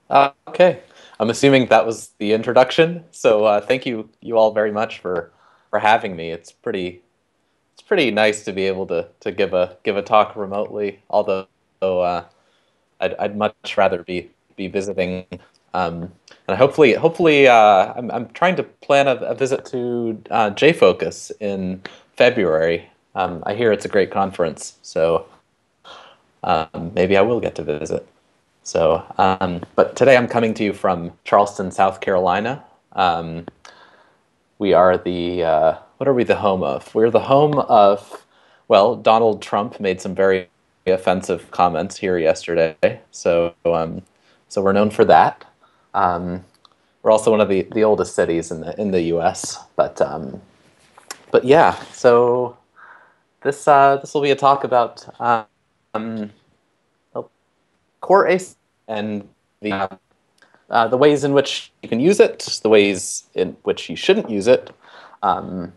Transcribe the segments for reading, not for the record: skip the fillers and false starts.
Okay. I'm assuming that was the introduction. So thank you all very much for having me. It's pretty nice to be able to give a talk remotely. Although I'd much rather be visiting. Um, and hopefully I'm trying to plan a visit to JFocus in February. I hear it's a great conference, so maybe I will get to visit. So, but today I'm coming to you from Charleston, South Carolina. Um, we are what are we the home of? We're the home of, well, Donald Trump made some very offensive comments here yesterday. So we're known for that. Um, we're also one of the oldest cities in the U.S. But yeah, so this will be a talk about um, core ACE and the ways in which you can use it, the ways in which you shouldn't use it, um,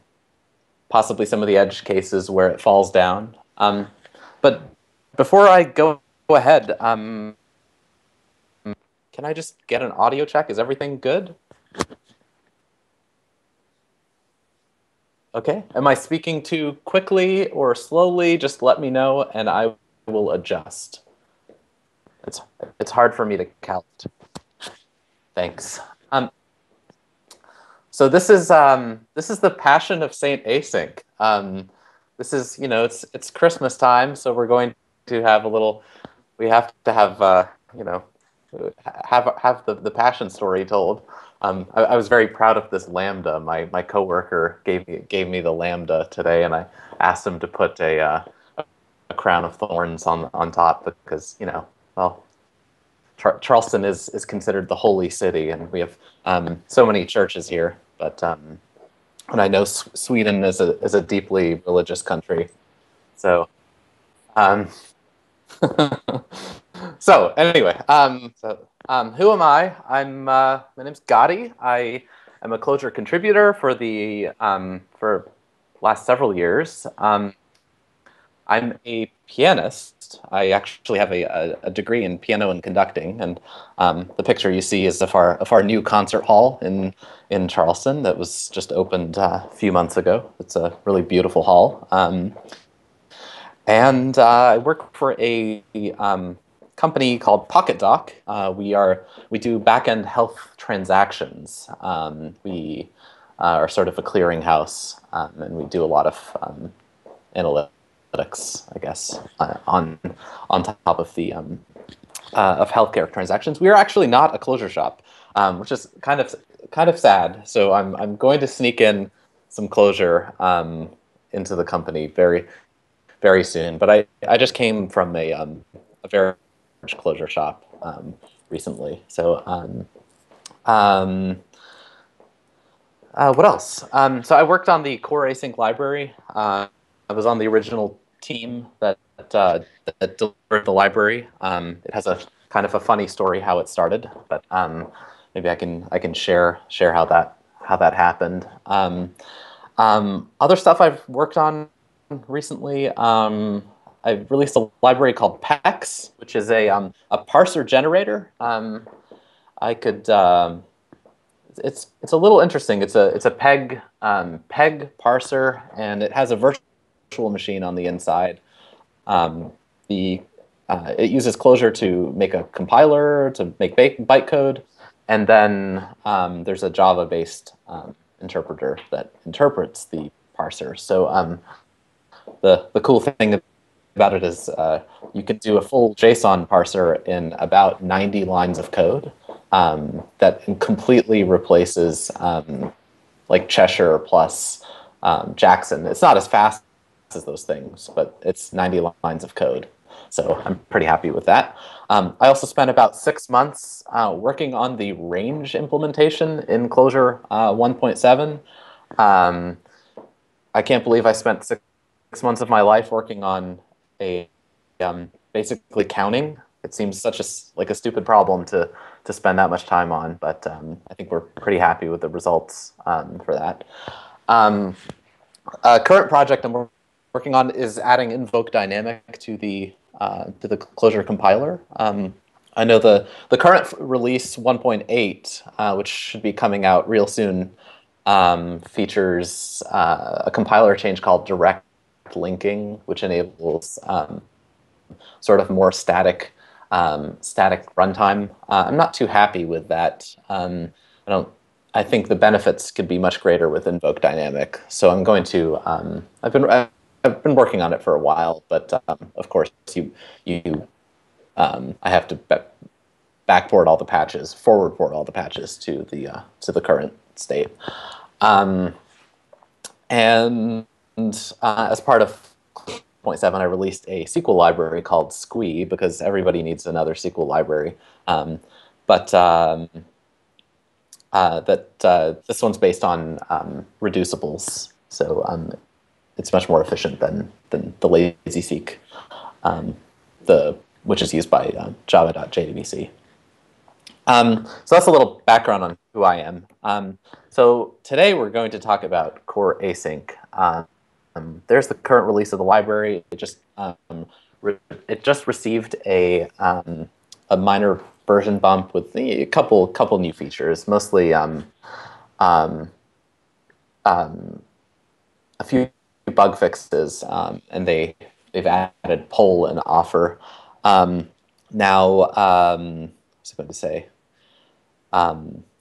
possibly some of the edge cases where it falls down. But before I go ahead, can I just get an audio check? Is everything good? Okay. Am I speaking too quickly or slowly? Just let me know and I will adjust. It's it's hard for me to count. Thanks. Um, So this is the Passion of Saint Async. This is it's Christmas time, so we're going to have a little. We have to have you know have the Passion story told. I was very proud of this lambda. My coworker gave me the lambda today, and I asked him to put a crown of thorns on top because well, Charleston is considered the holy city, and we have so many churches here. But and I know Sweden is a deeply religious country. So um, so anyway, who am I? My name's Ghadi. I am a Clojure contributor for last several years. I'm a pianist. I actually have a degree in piano and conducting, and the picture you see is of our new concert hall in Charleston that was just opened a few months ago. It's a really beautiful hall, and I work for a company called PocketDoc. We do backend health transactions. We are sort of a clearinghouse, and we do a lot of analytics, I guess, on top of the of healthcare transactions. We are actually not a closure shop, which is kind of sad. So I'm going to sneak in some closure into the company very soon. But I just came from a very large closure shop recently. So um, what else? So I worked on the core async library. I was on the original team that delivered the library. It has a kind of a funny story how it started, but maybe I can share how that happened. Other stuff I've worked on recently. I released a library called PMAX, which is a parser generator. I could it's a little interesting. It's a peg parser, and it has a virtual machine on the inside. The It uses Clojure to make a compiler to make bytecode, and then there's a Java-based interpreter that interprets the parser. So the cool thing about it is you can do a full JSON parser in about 90 lines of code that completely replaces like Cheshire plus Jackson. It's not as fast as those things, but it's 90 lines of code. So I'm pretty happy with that. I also spent about 6 months working on the range implementation in Clojure 1.7. I can't believe I spent 6 months of my life working on a basically counting. It seems such a stupid problem to spend that much time on, but I think we're pretty happy with the results for that. Current project I'm working on is adding invoke dynamic to the Clojure compiler. I know the current release 1.8, which should be coming out real soon, features a compiler change called direct linking, which enables sort of more static runtime. I'm not too happy with that. I don't. I think the benefits could be much greater with Invoke Dynamic. So I'm going to. I've been working on it for a while, but of course you I have to backport all the patches, forward port all the patches to the current state. And as part of 0.7, I released a SQL library called Squee because everybody needs another SQL library. But this one's based on reducibles, so it's much more efficient than the lazyseq, which is used by java.jdbc. So that's a little background on who I am. So today we're going to talk about core async. There's the current release of the library. It just received a minor version bump with a couple new features, mostly a few bug fixes, and they've added poll and offer. Now, what was I going to say?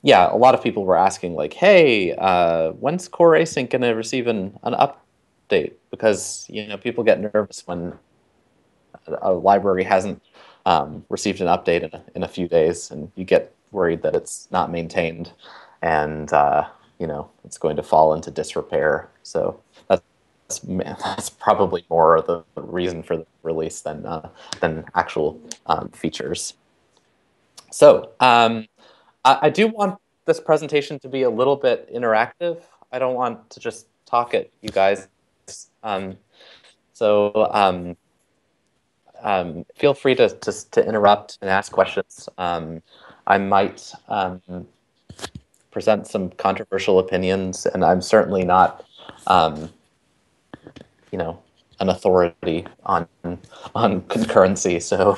Yeah, a lot of people were asking, like, hey, when's core async going to receive an update? Because people get nervous when a library hasn't received an update in a few days, and you get worried that it's not maintained, and it's going to fall into disrepair. So that's probably more of the reason for the release than actual features. So I do want this presentation to be a little bit interactive. I don't want to just talk at you guys. Feel free to interrupt and ask questions. I might present some controversial opinions, and I'm certainly not, an authority on concurrency. So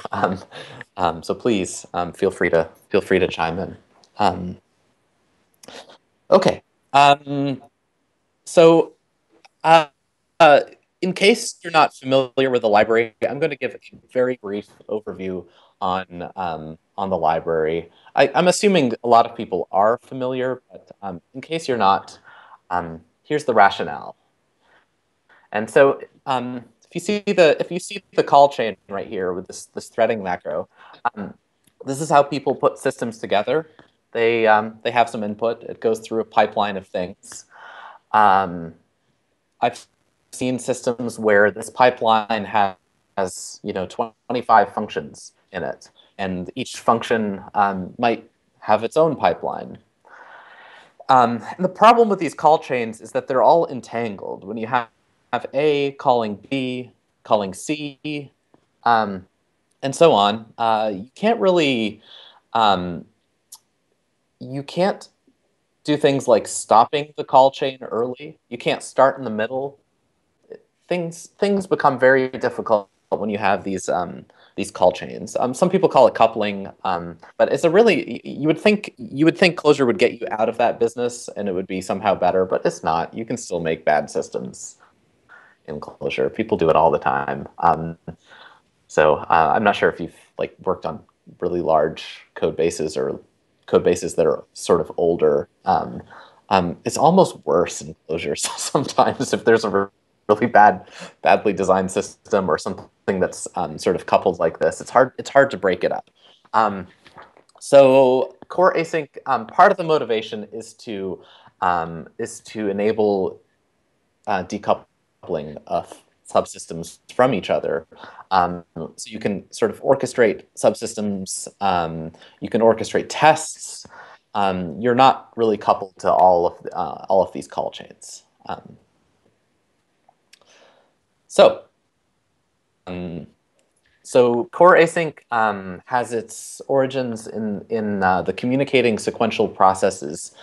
so please feel free to chime in. Okay. So in case you're not familiar with the library, I'm going to give a very brief overview on the library. I'm assuming a lot of people are familiar, but in case you're not, here's the rationale. And so if you see the call chain right here with this threading macro, this is how people put systems together. They have some input. It goes through a pipeline of things. I've seen systems where this pipeline has 25 functions in it, and each function might have its own pipeline. And the problem with these call chains is that they're all entangled. When you have A calling B, calling C, and so on, you can't really, you can't do things like stopping the call chain early. You can't start in the middle. Things become very difficult when you have these call chains. Some people call it coupling, but it's a really you would think Clojure would get you out of that business and it would be somehow better, but it's not. You can still make bad systems in Clojure. People do it all the time. So I'm not sure if you've worked on really large code bases or code bases that are sort of older. It's almost worse in Clojure sometimes if there's a really badly designed system or something that's sort of coupled like this. It's hard to break it up. So core async, part of the motivation is to enable decoupling of subsystems from each other. So you can sort of orchestrate subsystems. You can orchestrate tests. You're not really coupled to all of these call chains. So core async has its origins in the communicating sequential processes,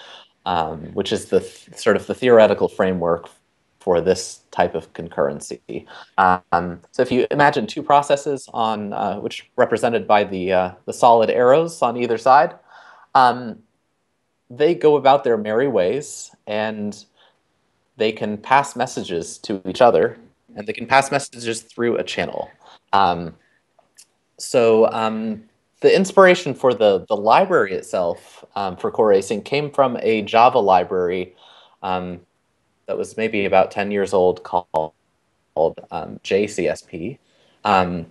which is the sort of the theoretical framework for this type of concurrency. So if you imagine two processes on which represented by the solid arrows on either side, they go about their merry ways, and they can pass messages to each other, and they can pass messages through a channel. The inspiration for the library itself for core async came from a Java library that was maybe about 10 years old called JCSP. I'm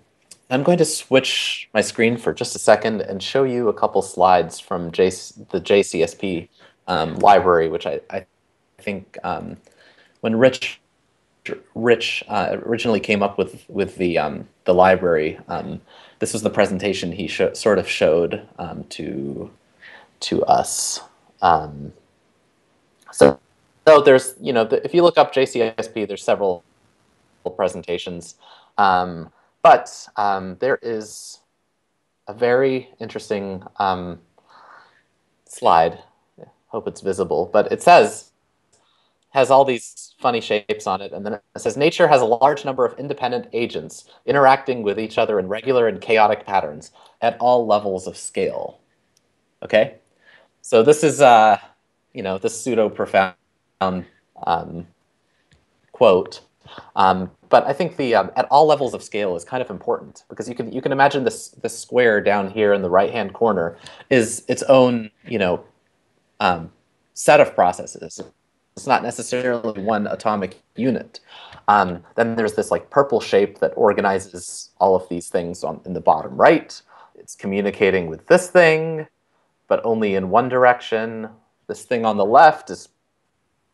going to switch my screen for just a second and show you a couple slides from the JCSP library, which I think when Rich originally came up with the library, this was the presentation he sort of showed to us. So there's, if you look up JCSP, there's several presentations, but there is a very interesting slide. I hope it's visible, but it has all these funny shapes on it, and then it says, nature has a large number of independent agents interacting with each other in regular and chaotic patterns at all levels of scale. Okay? So this is, this pseudo-profound quote, but I think the at all levels of scale is kind of important, because you can imagine this square down here in the right-hand corner is its own, set of processes. It's not necessarily one atomic unit. Then there's this like purple shape that organizes all of these things in the bottom right. It's communicating with this thing, but only in one direction. This thing on the left is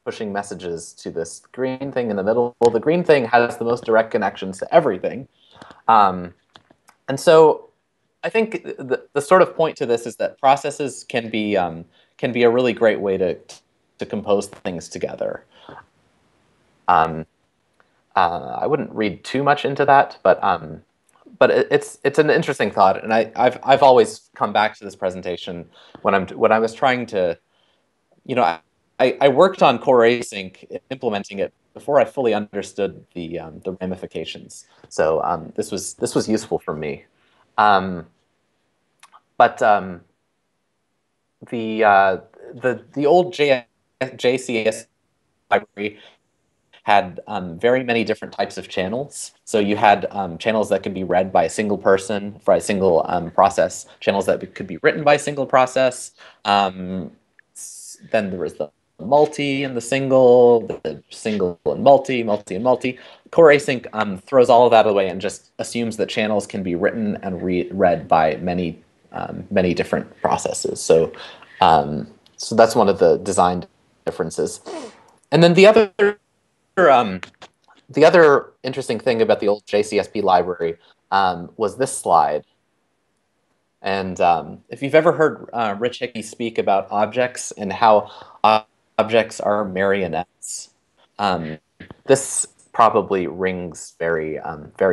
pushing messages to this green thing in the middle. Well, the green thing has the most direct connections to everything. And so I think the sort of point to this is that processes can be a really great way to compose things together. I wouldn't read too much into that, but it's an interesting thought, and I've always come back to this presentation when I was trying to, I worked on core async, implementing it before I fully understood the ramifications. So this was useful for me, but the old JCS library had very many different types of channels. So you had channels that could be read by a single person for a single process, channels that could be written by a single process. Then there was the multi and the single and multi, multi and multi. Core async throws all of that away and just assumes that channels can be written and read by many different processes. So so that's one of the design differences. And then the other interesting thing about the old JCSP library was this slide. And if you've ever heard Rich Hickey speak about objects and how objects are marionettes, this probably rings very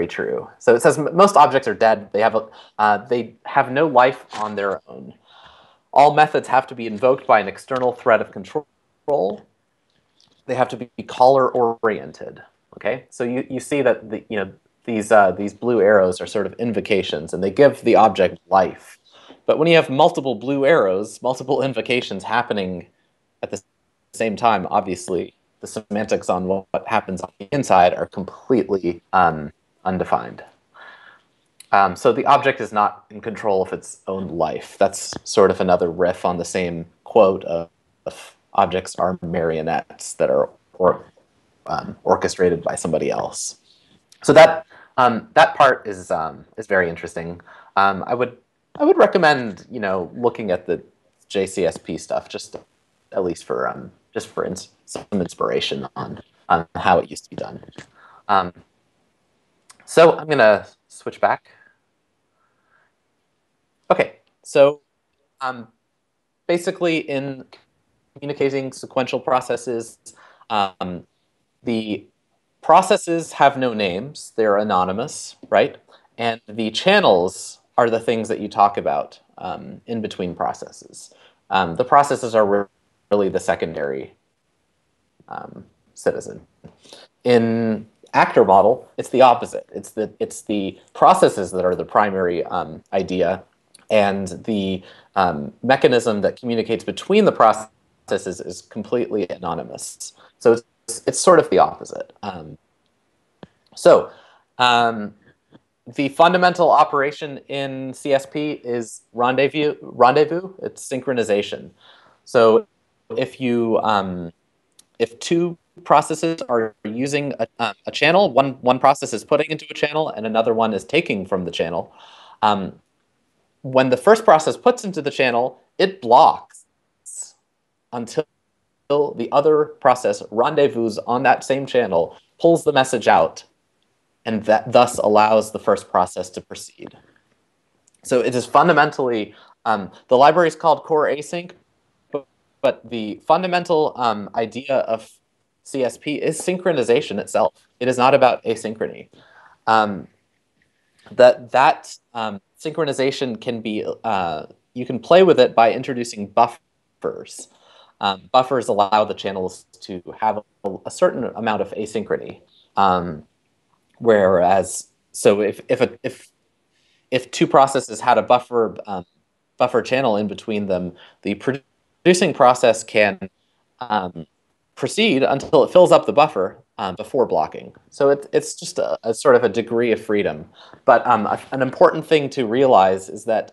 true. So it says most objects are dead. They have no life on their own. All methods have to be invoked by an external thread of control. They have to be caller-oriented. Okay, so you see that these blue arrows are sort of invocations, and they give the object life. But when you have multiple blue arrows, multiple invocations happening at the same time, obviously the semantics on what happens on the inside are completely undefined. So the object is not in control of its own life. That's sort of another riff on the same quote of objects are marionettes that are orchestrated by somebody else. So that part is very interesting. I would recommend looking at the JCSP stuff just at least for some inspiration on how it used to be done. So I'm gonna switch back. Okay, so basically in communicating sequential processes, the processes have no names. They're anonymous, right? And the channels are the things that you talk about in between processes. The processes are really the secondary citizen. In actor model, it's the opposite. It's the processes that are the primary idea, and the mechanism that communicates between the processes is completely anonymous. So it's sort of the opposite. The fundamental operation in CSP is rendezvous. It's synchronization. So if you if two processes are using a channel, one process is putting into a channel and another one is taking from the channel. When the first process puts into the channel, it blocks until the other process rendezvous on that same channel, pulls the message out, and that thus allows the first process to proceed. So it is fundamentally, the library is called core.async, but the fundamental idea of CSP is synchronization itself. It is not about asynchrony. Synchronization can be, you can play with it by introducing buffers. Buffers allow the channels to have a certain amount of asynchrony. Whereas, so if two processes had a buffer channel in between them, the producing process can proceed until it fills up the buffer before blocking. So it's just a sort of a degree of freedom. But an important thing to realize is that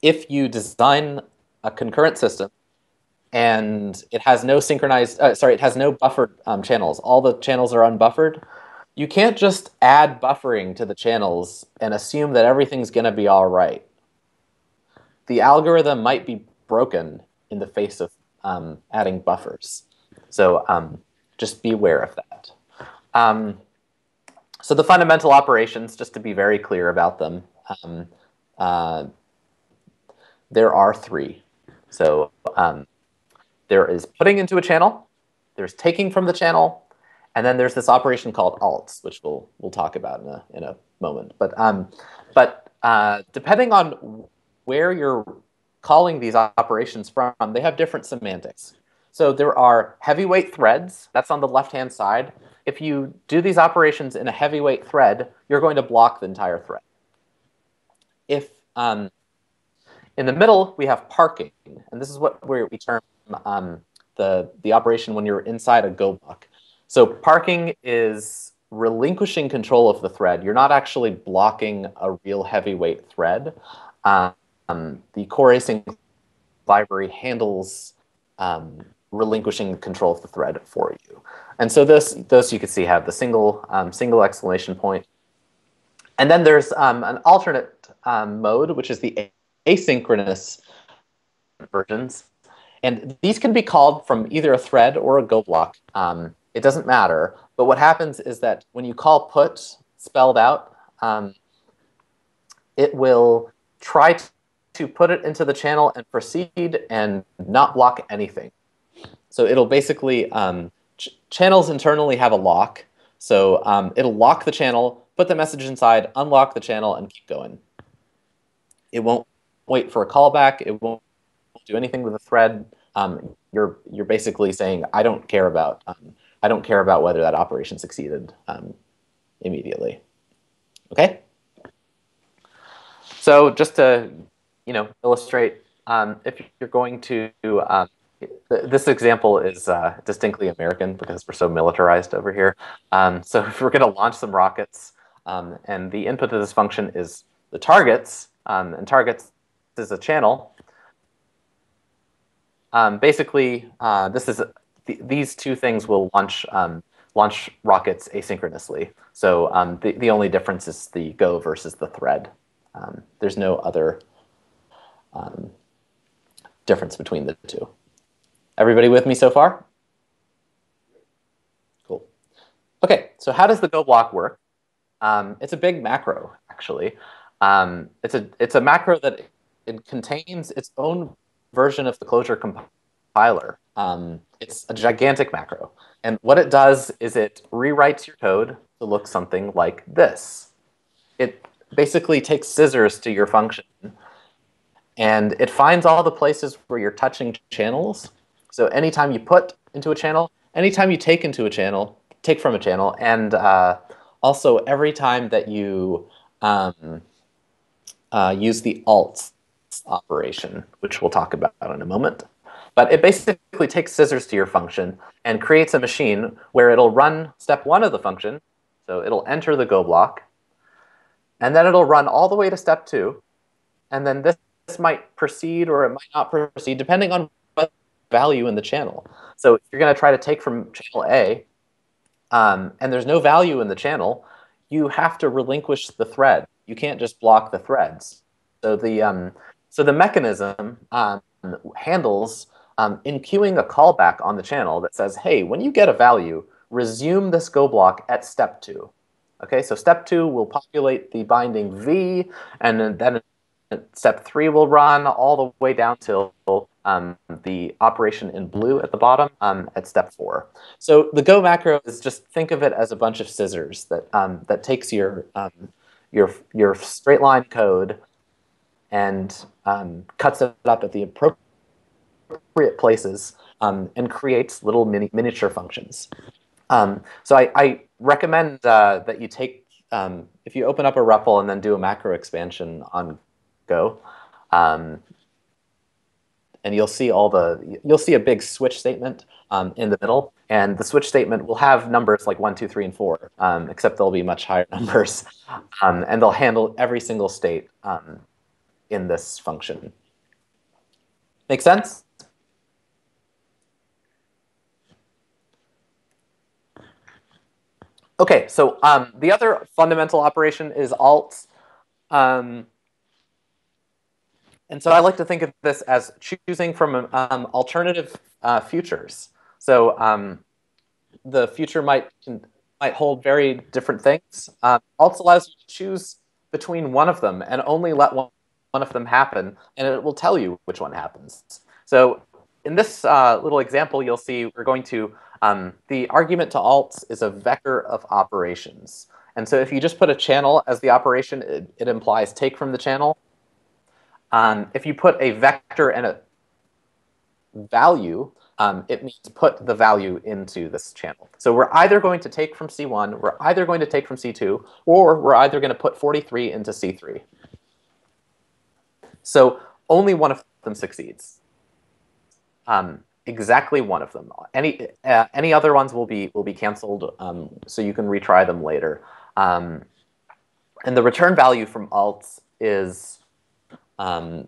if you design a concurrent system and it has no it has no buffered channels, all the channels are unbuffered, you can't just add buffering to the channels and assume that everything's going to be all right. The algorithm might be broken in the face of adding buffers. So just be aware of that. So the fundamental operations, just to be very clear about them, there are three. So there is putting into a channel, there's taking from the channel, and then there's this operation called alts, which we'll talk about in a moment. But depending on where you're calling these operations from, they have different semantics. So there are heavyweight threads. That's on the left-hand side. If you do these operations in a heavyweight thread, you're going to block the entire thread. If in the middle, we have parking, and this is what we term the operation when you're inside a go block. So parking is relinquishing control of the thread. You're not actually blocking a real heavyweight thread. The core async library handles relinquishing control of the thread for you. And so those you can see have the single exclamation point. And then there's an alternate mode, which is the asynchronous versions. And these can be called from either a thread or a go block. It doesn't matter. But what happens is that when you call put spelled out, it will try to put it into the channel and proceed and not block anything. So it'll basically, channels internally have a lock. So it'll lock the channel, put the message inside, unlock the channel, and keep going. It won't wait for a callback. It won't do anything with the thread. You're basically saying, I don't care about whether that operation succeeded immediately. Okay. So just to illustrate, if you're going to this example is distinctly American because we're so militarized over here. So if we're going to launch some rockets, and the input to this function is the targets, and targets is a channel. Basically, these two things will launch rockets asynchronously. So the only difference is the go versus the thread. There's no other difference between the two. Everybody with me so far? Cool. Okay, so how does the go block work? It's a big macro, actually. It's a macro that it contains its own version of the Clojure compiler. It's a gigantic macro. And what it does is it rewrites your code to look something like this. It basically takes scissors to your function, and it finds all the places where you're touching channels, So anytime you put into a channel, anytime you take into a channel, take from a channel, and also every time that you use the alt operation, which we'll talk about in a moment. But it basically takes scissors to your function and creates a machine where it'll run step 1 of the function. So it'll enter the go block, and then it'll run all the way to step 2, and then this might proceed or it might not proceed depending on what value in the channel. So if you're going to try to take from channel A, and there's no value in the channel, you have to relinquish the thread. You can't just block the threads. So the mechanism handles enqueuing a callback on the channel that says, hey, when you get a value, resume this go block at step 2. Okay, so step 2 will populate the binding V, and then step 3 will run all the way down till the operation in blue at the bottom at step 4. So the go macro is, just think of it as a bunch of scissors that takes your straight line code and cuts it up at the appropriate places and creates little miniature functions. So I recommend that you take, if you open up a REPL and then do a macro expansion on Go, and you'll see a big switch statement in the middle, and the switch statement will have numbers like 1, 2, 3, and 4, except they'll be much higher numbers, and they'll handle every single state in this function. Make sense? Okay, so the other fundamental operation is alt. And so I like to think of this as choosing from alternative futures. So the future might hold very different things. Alt allows you to choose between one of them and only let one of them happen, and it will tell you which one happens. So in this little example, you'll see we're going to, the argument to alt is a vector of operations. And so if you just put a channel as the operation, it implies take from the channel. If you put a vector and a value, it means put the value into this channel. So we're either going to take from C1, we're either going to take from C2, or we're either going to put 43 into C3. So only one of them succeeds. Exactly one of them. Any other ones will be canceled, so you can retry them later. And the return value from alt is a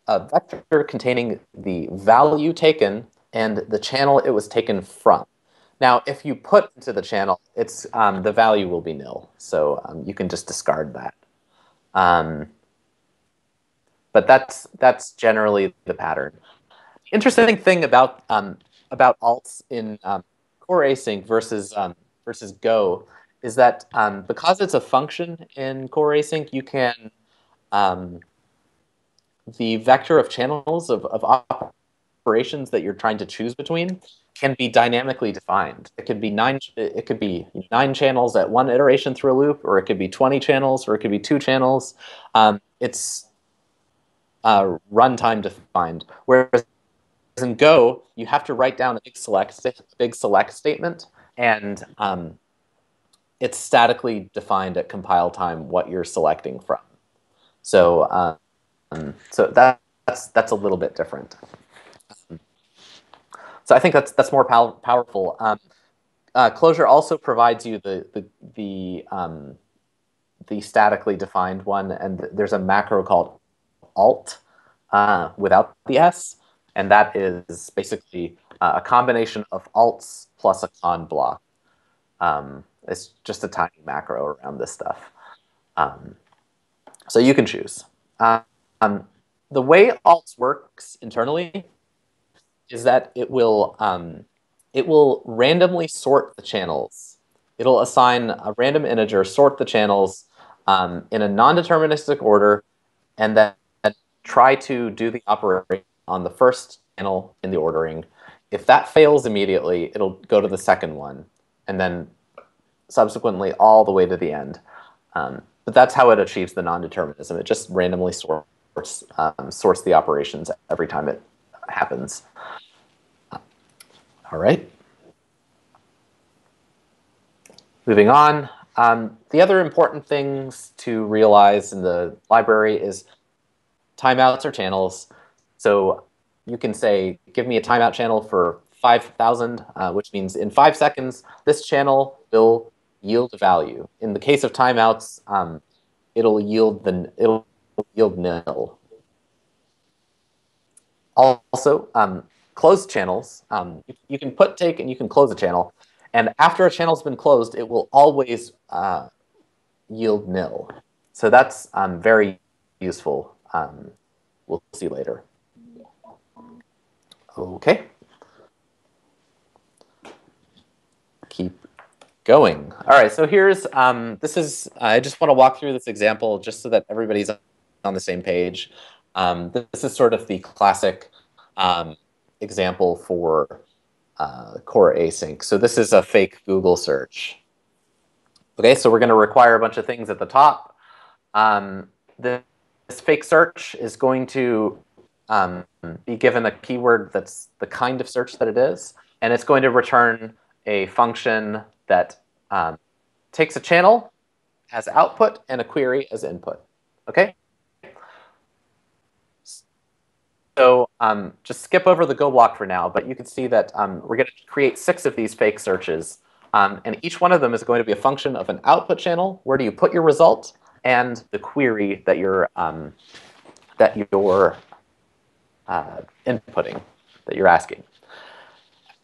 vector containing the value taken and the channel it was taken from. Now, if you put into the channel, it's the value will be nil, so you can just discard that. But that's generally the pattern. Interesting thing about alts in core async versus Go is that because it's a function in core async, you can the vector of channels of operations that you're trying to choose between can be dynamically defined. It could be nine channels at one iteration through a loop, or it could be 20 channels, or it could be 2 channels. It's runtime defined. Whereas in Go, you have to write down a big select statement, and it's statically defined at compile time what you're selecting from. So so that's a little bit different. So I think that's more powerful. Clojure also provides you the statically defined one, and there's a macro called alt without the s, and that is basically a combination of alts plus a con block. It's just a tiny macro around this stuff. So you can choose. The way alts works internally is that it will randomly sort the channels. It'll assign a random integer, sort the channels in a non-deterministic order, and then try to do the operation on the first channel in the ordering. If that fails immediately, it'll go to the second one, and then subsequently all the way to the end. But that's how it achieves the non-determinism. It just randomly sorts the operations every time it happens. All right. Moving on. The other important things to realize in the library is timeouts or channels. So you can say, give me a timeout channel for 5,000, which means in 5 seconds, this channel will yield a value. In the case of timeouts, it'll yield nil. Also, closed channels, you can put, take, and you can close a channel. And after a channel's been closed, it will always yield nil. So that's very useful. We'll see later. Okay. Keep going. All right, so here's, I just want to walk through this example just so that everybody's on the same page. This is sort of the classic example for core async. So this is a fake Google search. Okay, so we're going to require a bunch of things at the top. This fake search is going to be given a keyword that's the kind of search that it is, and it's going to return a function that takes a channel as output and a query as input. Okay? So just skip over the Go block for now, but you can see that we're going to create 6 of these fake searches. And each one of them is going to be a function of an output channel. Where do you put your result? And the query that you're inputting, that you're asking.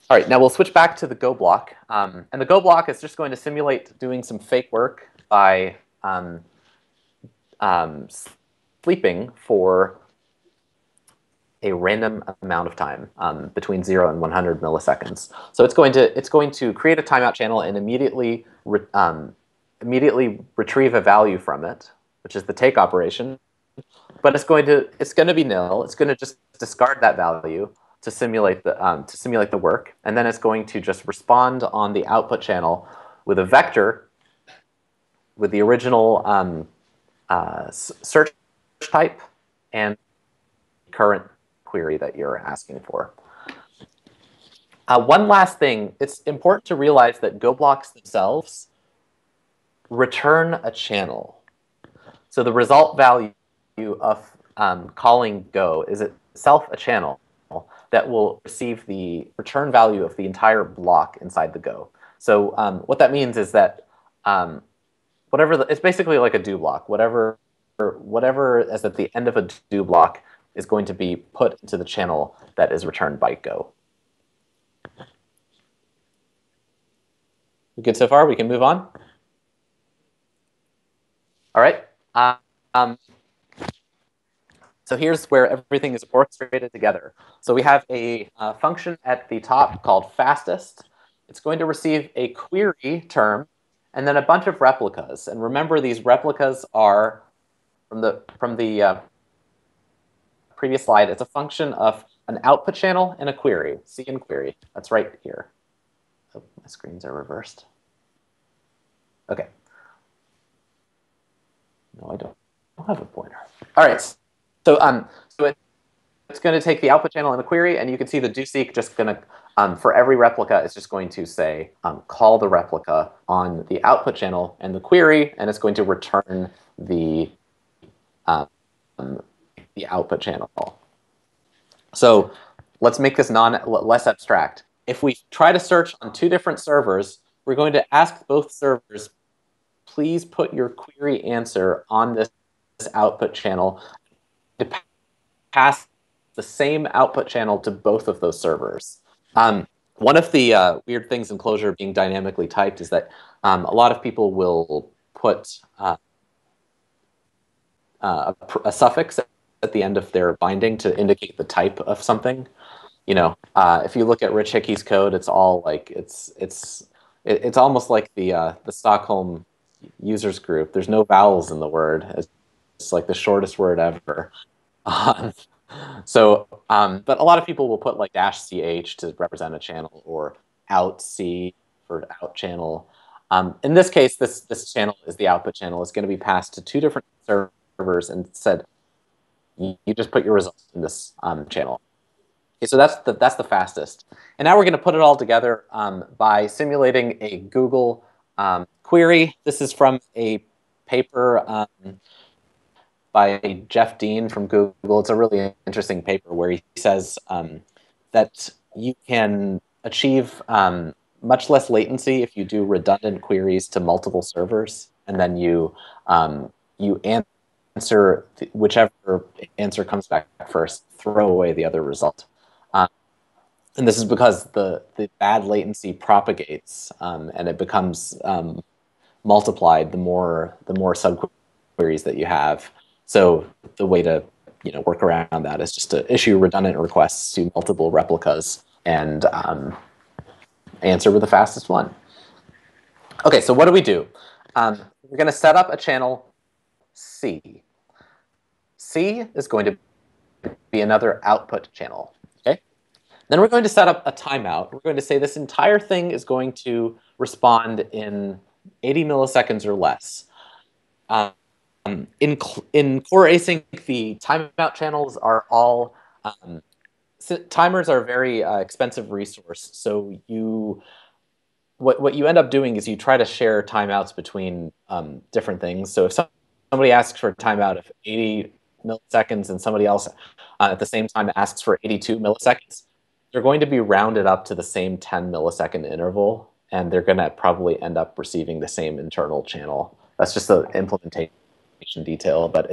All right, now we'll switch back to the Go block. And the Go block is just going to simulate doing some fake work by sleeping for a random amount of time between 0 and 100 milliseconds. So it's going to create a timeout channel and immediately retrieve a value from it, which is the take operation. But it's going to be nil. It's going to just discard that value to simulate the work, and then it's going to just respond on the output channel with a vector with the original search type and current query that you're asking for. One last thing, it's important to realize that Go blocks themselves return a channel. So the result value of calling Go is itself a channel that will receive the return value of the entire block inside the Go. So what that means is that it's basically like a do block. Whatever is at the end of a do block is going to be put into the channel that is returned by Go. We good so far? We can move on? All right. So here's where everything is orchestrated together. So we have a function at the top called fastest. It's going to receive a query term and then a bunch of replicas. And remember, these replicas are from the previous slide. It's a function of an output channel and a query, C and query. That's right here. Oh, my screens are reversed. Okay. No, I don't have a pointer. All right. So it's going to take the output channel and the query, and you can see the doSeek just going to, for every replica, it's just going to say, call the replica on the output channel and the query, and it's going to return the output channel. So let's make this less abstract. If we try to search on 2 different servers, we're going to ask both servers, please put your query answer on this output channel to pass the same output channel to both of those servers. One of the weird things in Clojure being dynamically typed is that a lot of people will put a suffix at the end of their binding to indicate the type of something. You know, if you look at Rich Hickey's code, it's all like it's almost like the Stockholm users group. There's no vowels in the word. It's like the shortest word ever. But a lot of people will put like -ch to represent a channel, or -c for out channel. In this case, this channel is the output channel. It's going to be passed to 2 different servers and said, you just put your results in this channel. Okay, so that's the fastest. And now we're going to put it all together by simulating a Google query. This is from a paper by Jeff Dean from Google. It's a really interesting paper where he says that you can achieve much less latency if you do redundant queries to multiple servers, and then you answer whichever answer comes back first, throw away the other result. And this is because the bad latency propagates and it becomes multiplied the more subqueries that you have. So the way to work around that is just to issue redundant requests to multiple replicas and answer with the fastest one. Okay, so what do we do? We're going to set up a channel C. C is going to be another output channel. Okay. Then we're going to set up a timeout. We're going to say this entire thing is going to respond in 80 milliseconds or less. In core async, the timeout channels are all timers are a very expensive resource. So what you end up doing is you try to share timeouts between different things. So if somebody asks for a timeout of 80 milliseconds and somebody else at the same time asks for 82 milliseconds, they're going to be rounded up to the same 10 millisecond interval, and they're going to probably end up receiving the same internal channel. That's just the implementation detail, but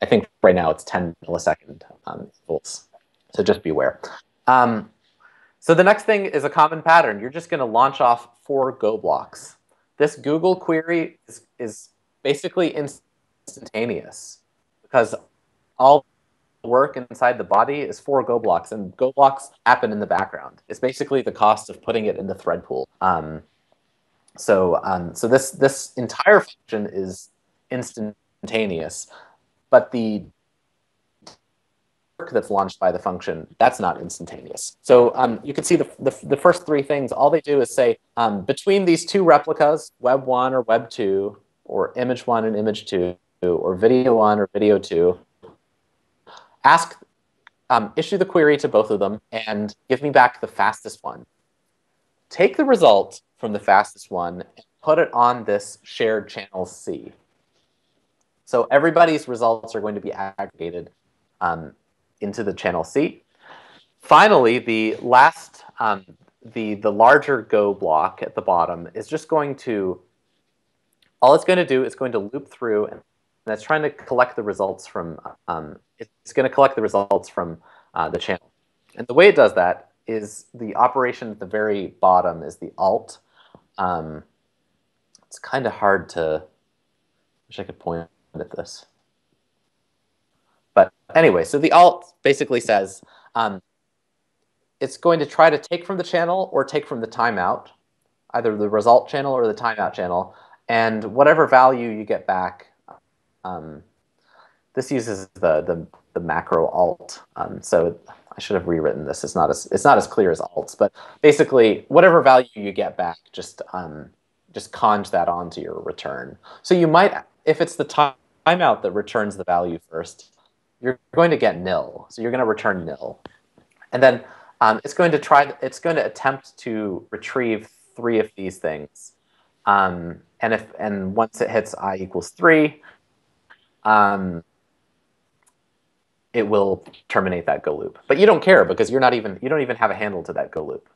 I think right now it's 10 millisecond intervals. So just beware. So the next thing is a common pattern. You're just going to launch off 4 Go blocks. This Google query is basically instantaneous because all work inside the body is 4 Go blocks, and Go blocks happen in the background. It's basically the cost of putting it in the thread pool. So this entire function is instantaneous, but the work that's launched by the function, that's not instantaneous. So you can see the first 3 things, all they do is say, between these 2 replicas, web 1 or web 2, or image 1 and image 2, or video 1 or video 2, issue the query to both of them and give me back the fastest one. Take the result from the fastest one and put it on this shared channel C. So everybody's results are going to be aggregated into the channel C. Finally, the last, the larger Go block at the bottom is just going to, all it's going to do is going to loop through, and it's trying to collect the results from, it's going to collect the results from the channel. And the way it does that is the operation at the very bottom is the alt. It's kind of hard to, wish I could point at this. But anyway, so the alt basically says it's going to try to take from the channel or take from the timeout, either the result channel or the timeout channel, and whatever value you get back. This uses the macro alt, so I should have rewritten this. It's not as clear as alts, but basically whatever value you get back, just conj that onto your return. So you might, if it's the timeout that returns the value first, you're going to get nil. So you're going to return nil, and then it's going to attempt to retrieve 3 of these things, and once it hits I equals 3, it will terminate that Go loop. But you don't care because you don't even have a handle to that Go loop.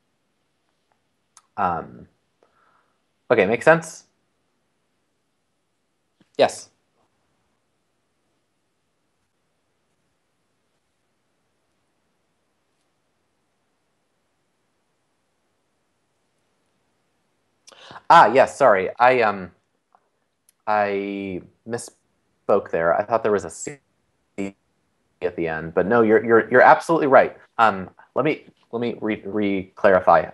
Okay, make sense? Yes. Yes, sorry. I misspoke there. I thought there was a C at the end, but no, you're absolutely right. Let me re-clarify.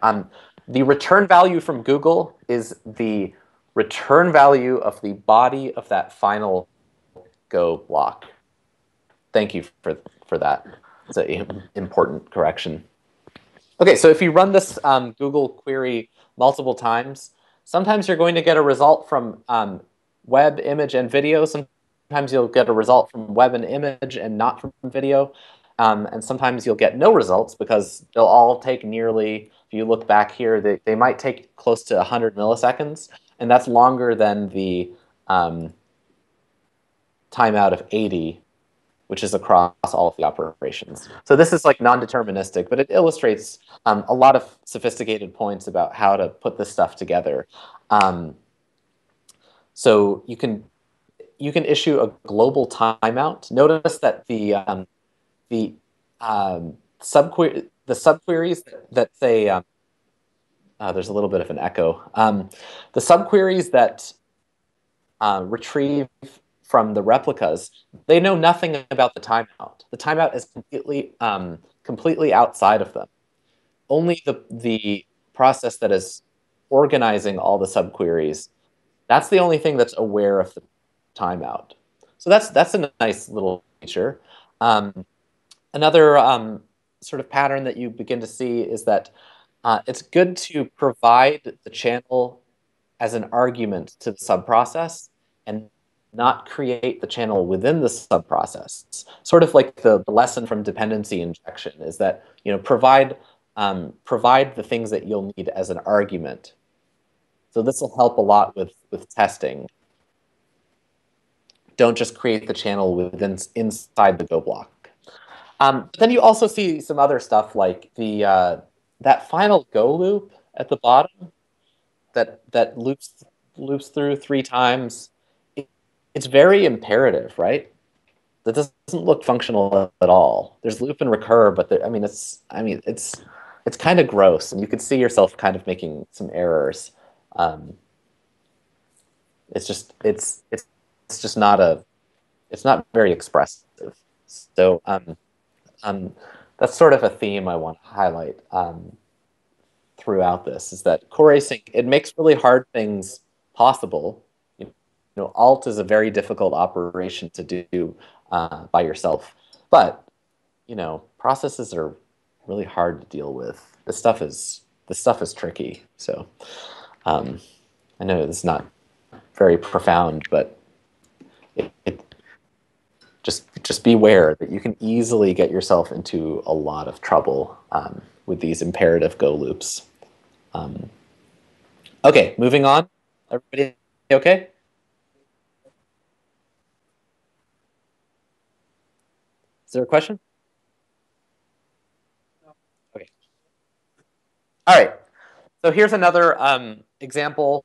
The return value from Google is the return value of the body of that final Go block. Thank you for that. It's an important correction. Okay, so if you run this Google query multiple times, sometimes you're going to get a result from web, image, and video. Sometimes you'll get a result from web and image and not from video. And sometimes you'll get no results because they'll all take nearly, if you look back here, they might take close to 100 milliseconds, and that's longer than the timeout of 80, which is across all of the operations. So this is like non-deterministic, but it illustrates a lot of sophisticated points about how to put this stuff together. So you can issue a global timeout. Notice that the subqueries that say there's a little bit of an echo. The subqueries that retrieve from the replicas, they know nothing about the timeout. The timeout is completely outside of them. Only the process that is organizing all the subqueries, that's the only thing that's aware of the timeout. So that's a nice little feature. Another sort of pattern that you begin to see is that it's good to provide the channel as an argument to the subprocess and not create the channel within the subprocess. Sort of like the lesson from dependency injection is that provide the things that you'll need as an argument. So this will help a lot with testing. Don't just create the channel inside the Go block. But then you also see some other stuff like that final Go loop at the bottom that loops through 3 times. It's very imperative, right? That doesn't look functional at all. There's loop and recur, but it's kind of gross, and you could see yourself kind of making some errors. It's just not very expressive. So that's sort of a theme I want to highlight throughout this, is that core async, it makes really hard things possible. Alt is a very difficult operation to do by yourself, but processes are really hard to deal with. This stuff is tricky. So I know this is not very profound, but just beware that you can easily get yourself into a lot of trouble with these imperative Go loops. Okay, moving on. Everybody okay? Is there a question? Okay. All right. So here's another example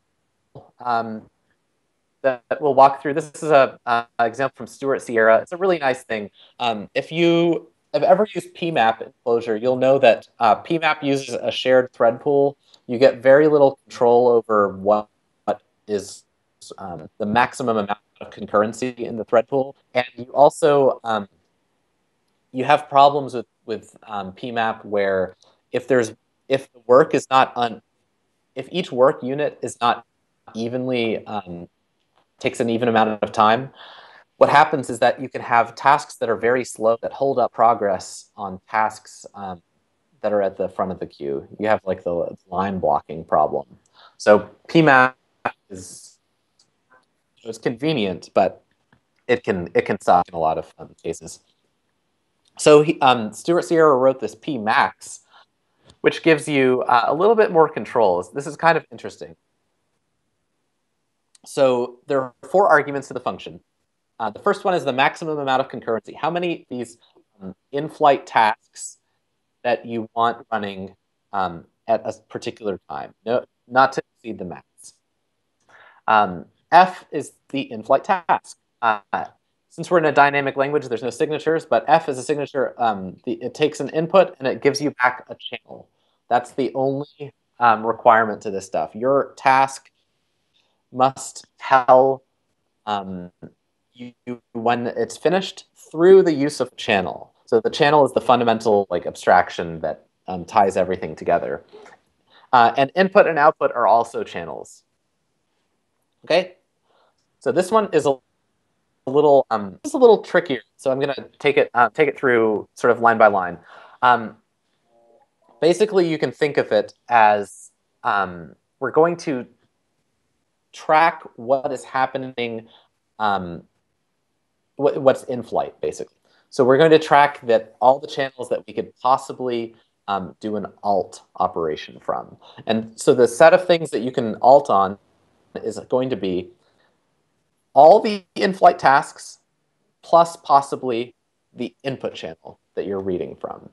that we'll walk through. This is an example from Stuart Sierra. It's a really nice thing. If you have ever used PMAP in Clojure, you'll know that PMAP uses a shared thread pool. You get very little control over what is the maximum amount of concurrency in the thread pool, and you also you have problems with PMAP where if the work is not if each work unit is not evenly takes an even amount of time, what happens is that you can have tasks that are very slow that hold up progress on tasks that are at the front of the queue. You have like the line blocking problem. So PMAP is convenient, but it can suck in a lot of cases. So Stuart Sierra wrote this PMAX, which gives you a little bit more control. This is kind of interesting. So there are 4 arguments to the function. The first one is the maximum amount of concurrency. How many of these in-flight tasks that you want running at a particular time, not to exceed the max. F is the in-flight task. Since we're in a dynamic language, there's no signatures, but F is a signature. It takes an input and it gives you back a channel. That's the only requirement to this stuff. Your task must tell you when it's finished through the use of channel. So the channel is the fundamental abstraction that ties everything together. And input and output are also channels. Okay, so this one is a little trickier. So I'm going to take it through sort of line by line. Basically, you can think of it as we're going to track what is happening, what's in flight, basically. So we're going to track that all the channels that we could possibly do an alt operation from. And so the set of things that you can alt on is going to be all the in-flight tasks plus possibly the input channel that you're reading from.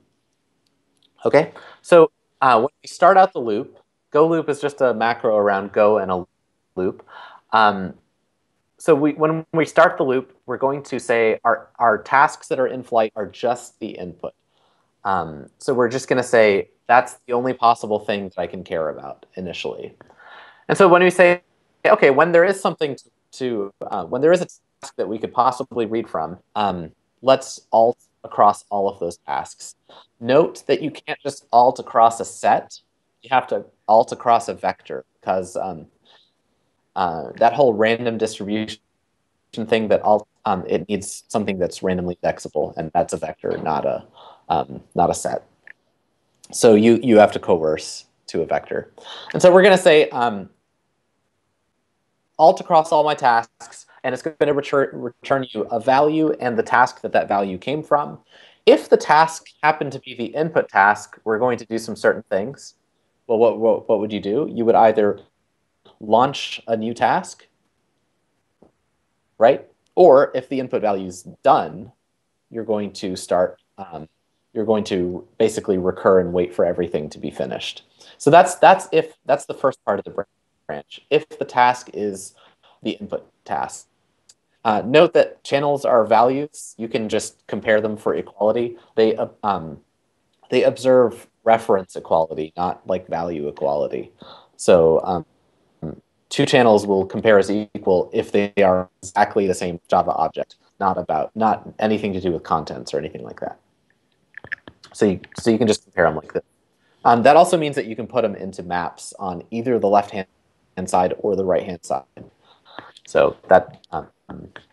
Okay, so when we start out the loop, go loop is just a macro around go and a loop. So when we start the loop, we're going to say our tasks that are in flight are just the input. So we're just going to say that's the only possible thing that I can care about initially. And so when we say, okay, when there is something when there is a task that we could possibly read from, let's alt across all of those tasks. Note that you can't just alt across a set. You have to alt across a vector, because that whole random distribution thing that it needs something that's randomly indexable, and that's a vector, not a set. So you have to coerce to a vector. And so we're going to say alt across all my tasks, and it's going to return you a value and the task that value came from. If the task happened to be the input task, we're going to do some certain things. Well, what would you do? You would either launch a new task, right? Or if the input value is done, you're going to start. You're going to basically recur and wait for everything to be finished. So that's the first part of the branch. If the task is the input task. Note that channels are values. You can just compare them for equality. They observe reference equality, not like value equality. So two channels will compare as equal if they are exactly the same Java object, not anything to do with contents or anything like that. So you can just compare them like this. That also means that you can put them into maps on either the left-hand side or the right-hand side. So that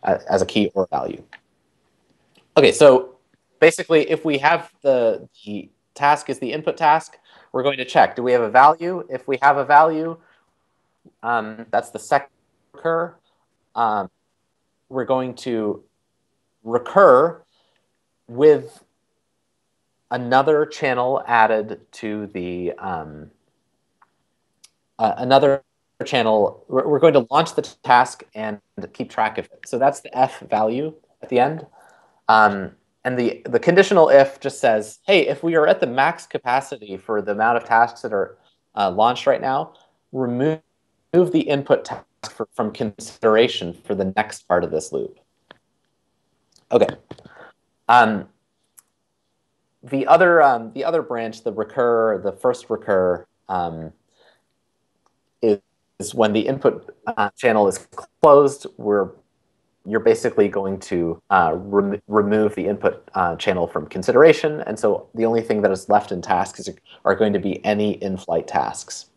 as a key or value. Okay, so basically, if we have the task is the input task, we're going to check, do we have a value? If we have a value, that's the second recur. We're going to recur with another channel added to the another channel. We're going to launch the task and keep track of it. So that's the f value at the end. And the conditional if just says, hey, if we are at the max capacity for the amount of tasks that are launched right now, remove the input task from consideration for the next part of this loop. Okay. The other branch, the recur, the first recur, is when the input channel is closed. You're basically going to remove the input channel from consideration, and so the only thing that is left in tasks are going to be any in-flight tasks.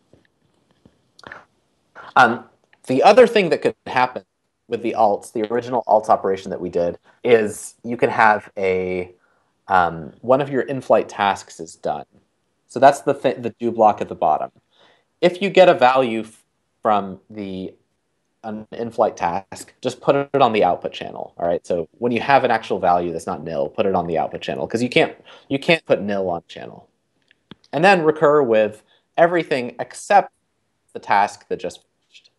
The other thing that could happen with the alts, the original alts operation that we did, is you can have a one of your in-flight tasks is done. So that's the do block at the bottom. If you get a value from an in-flight task, just put it on the output channel. All right. So when you have an actual value that's not nil, put it on the output channel, because you can't put nil on channel. And then recur with everything except the task that just finished.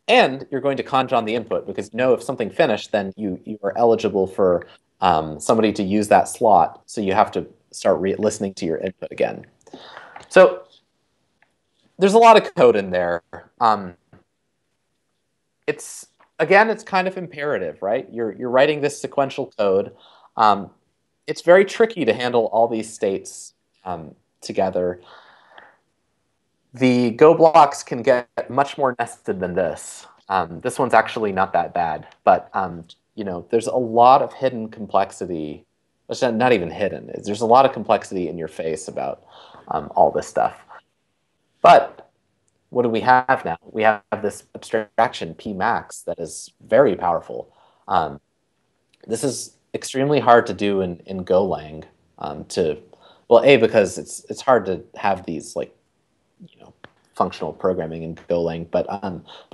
And you're going to conj on the input, because if something finished, then you are eligible for somebody to use that slot. So you have to start listening to your input again. So there's a lot of code in there. It's kind of imperative, right? You're writing this sequential code. It's very tricky to handle all these states together. The Go blocks can get much more nested than this. This one's actually not that bad, but there's a lot of hidden complexity. It's not even hidden. There's a lot of complexity in your face about all this stuff. But what do we have now? We have this abstraction, PMAX, that is very powerful. This is extremely hard to do in Golang. Because it's hard to have these functional programming in Golang, but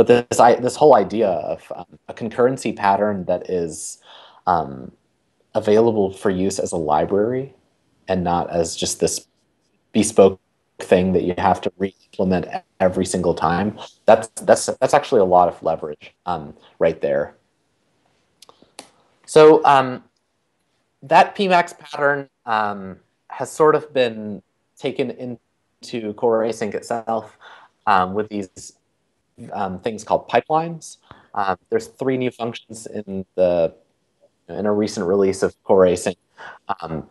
this whole idea of a concurrency pattern that is available for use as a library and not as just this bespoke thing that you have to re-implement every single time. That's actually a lot of leverage right there. So that PMAX pattern has sort of been taken into core async itself with these things called pipelines. There's 3 new functions in a recent release of core async: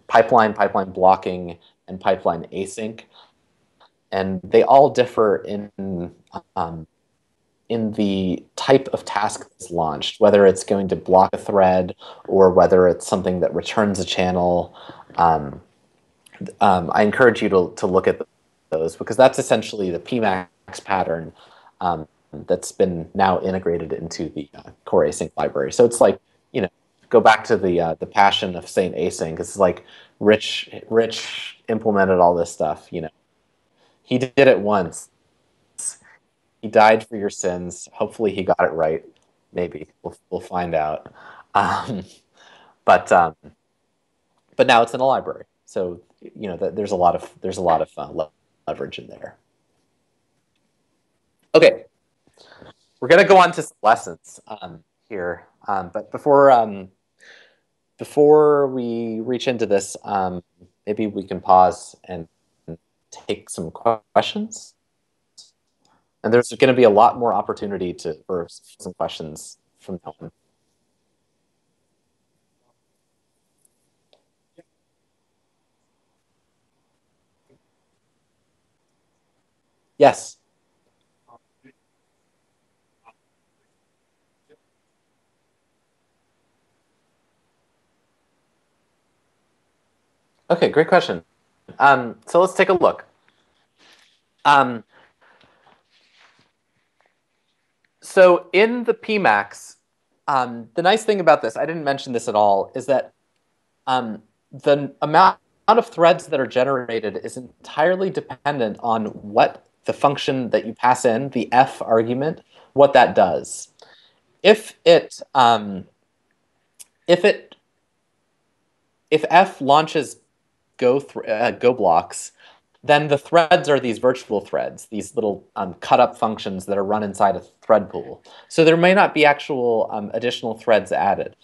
pipeline blocking, and pipeline async. And they all differ in the type of task that's launched, whether it's going to block a thread or whether it's something that returns a channel. I encourage you to look at those, because that's essentially the PMAX pattern that's been now integrated into the core async library. So it's like, go back to the passion of Saint Async. It's like Rich implemented all this stuff. He did it once. He died for your sins. Hopefully he got it right. Maybe we'll find out. But now it's in a library, so there's a lot of leverage in there. Okay, we're gonna go on to some lessons here, but before we reach into this, maybe we can pause and take some questions. And there's going to be a lot more opportunity for some questions from now on. Yes. Okay, great question. So let's take a look. So in the PMAX, the nice thing about this, I didn't mention this at all, is that the amount of threads that are generated is entirely dependent on what the function that you pass in, the f argument, what that does. If f launches Go blocks, then the threads are these virtual threads, these little cut up functions that are run inside a thread pool. So there may not be actual additional threads added.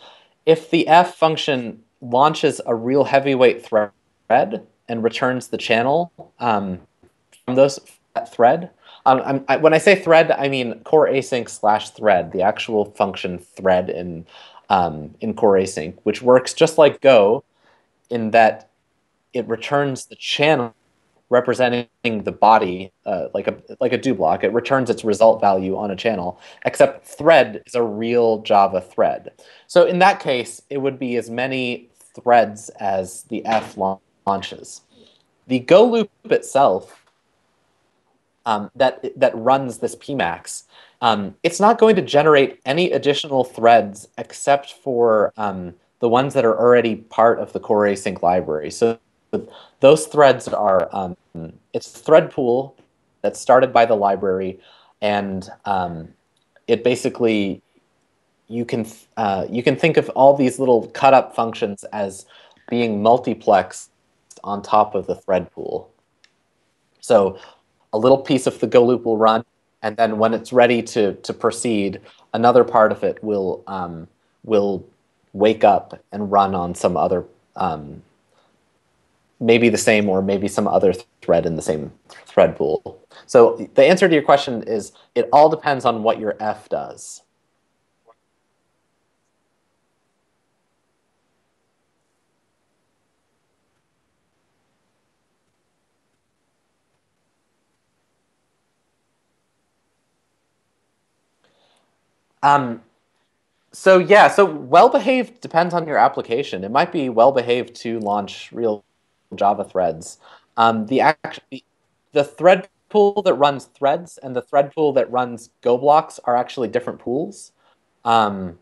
If the f function launches a real heavyweight thread and returns the channel from that thread, when I say thread, I mean core async / thread, the actual function thread in core async, which works just like Go in that it returns the channel representing the body, like a do block. It returns its result value on a channel, except thread is a real Java thread. So in that case, it would be as many threads as the f launches. The Go loop itself that runs this PMAX, it's not going to generate any additional threads except for the ones that are already part of the core async library. So those threads are, it's a thread pool that's started by the library, and it basically, you can think of all these little cut up functions as being multiplexed on top of the thread pool. So a little piece of the Go loop will run, and then when it's ready to proceed, another part of it will wake up and run on some other, maybe the same or maybe some other thread in the same thread pool. So the answer to your question is it all depends on what your f does. So yeah, so well-behaved depends on your application. It might be well-behaved to launch real Java threads. The thread pool that runs threads and the thread pool that runs Go blocks are actually different pools. And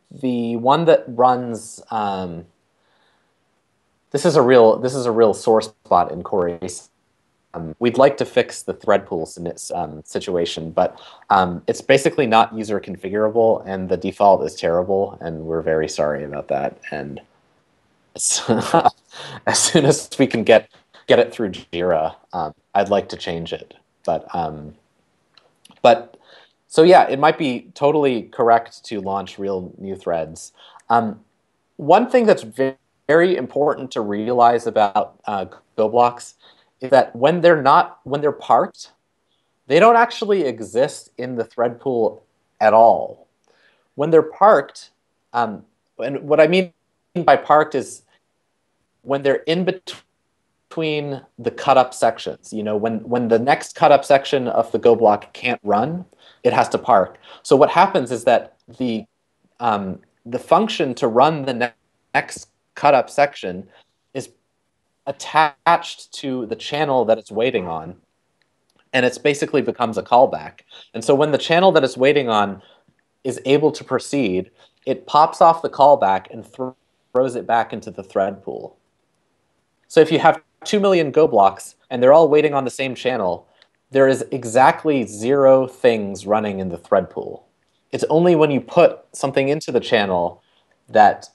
the one that runs this is a real sore spot in core async. we'd like to fix the thread pool situation, but it's basically not user configurable, and the default is terrible, and we're very sorry about that. And as soon as we can get it through Jira, I'd like to change it. But so yeah, it might be totally correct to launch real new threads. One thing that's very important to realize about Go blocks is that when they're parked, they don't actually exist in the thread pool at all. When they're parked, and what I mean by parked is when they're in between the cut up sections. You know, when the next cut up section of the Go block can't run, it has to park. So what happens is that the function to run the next cut up section is attached to the channel that it's waiting on, and it basically becomes a callback. And so when the channel that it's waiting on is able to proceed, it pops off the callback and throws it back into the thread pool. So if you have 2 million Go blocks and they're all waiting on the same channel, there is exactly 0 things running in the thread pool. It's only when you put something into the channel that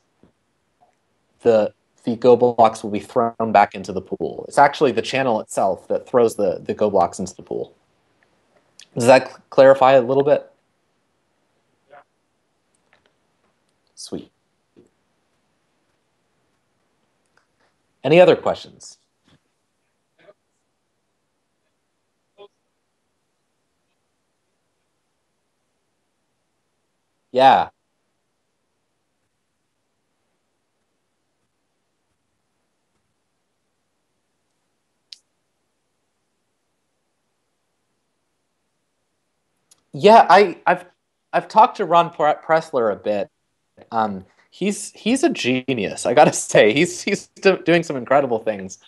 the Go blocks will be thrown back into the pool. It's actually the channel itself that throws the Go blocks into the pool. Does that clarify a little bit? Yeah. Sweet. Any other questions? Yeah. Yeah, I've talked to Ron Pressler a bit. He's a genius. I gotta say, he's doing some incredible things.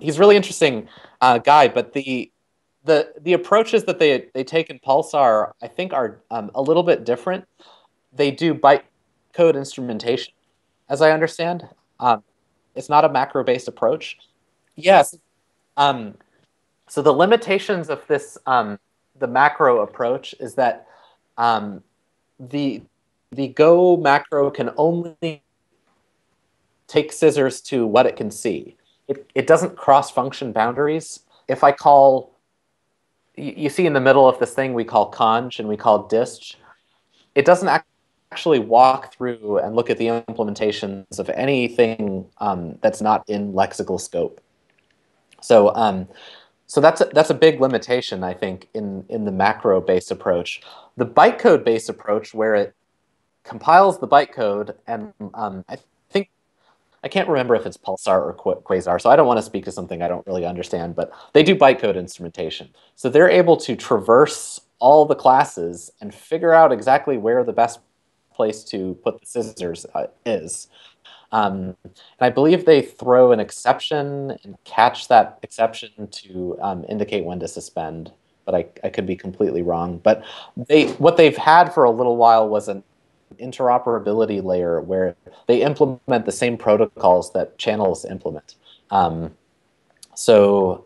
He's a really interesting guy, but the approaches that they take in Pulsar, I think, are a little bit different. They do bytecode instrumentation, as I understand. It's not a macro-based approach. Yes. Um, so the limitations of this the macro approach is that um, the Go macro can only take scissors to what it can see. It doesn't cross function boundaries. If I call, you see in the middle of this thing we call conj and we call dist, it doesn't actually walk through and look at the implementations of anything that's not in lexical scope. So that's a big limitation, I think, in the macro-based approach. The bytecode-based approach, where it compiles the bytecode, and I think I can't remember if it's Pulsar or Quasar, so I don't want to speak to something I don't really understand, but they do bytecode instrumentation. So they're able to traverse all the classes and figure out exactly where the best place to put the scissors is. And I believe they throw an exception and catch that exception to indicate when to suspend, but I could be completely wrong. But what they've had for a little while was an interoperability layer where they implement the same protocols that channels implement. So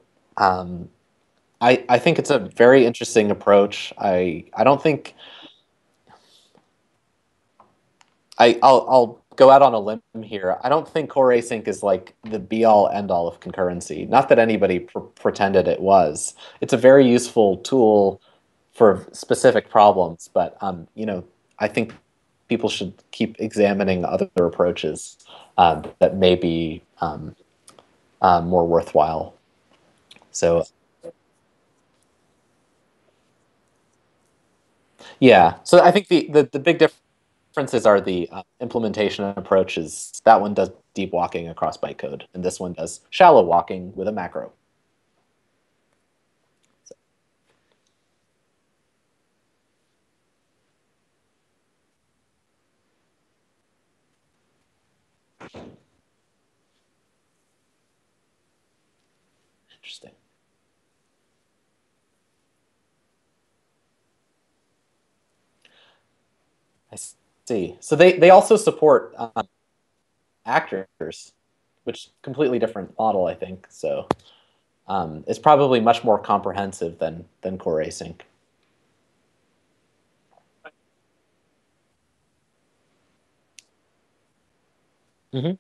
I think it's a very interesting approach. I don't think I'll go out on a limb here. I don't think core async is like the be all end all of concurrency. Not that anybody pretended it was. It's a very useful tool for specific problems, but you know, I think people should keep examining other approaches that may be more worthwhile. So yeah, so I think the big differences are the implementation approaches. That one does deep walking across bytecode, and this one does shallow walking with a macro. So, interesting. I see. So they also support actors, which is a completely different model, I think. So is probably much more comprehensive than core async. Mm-hmm.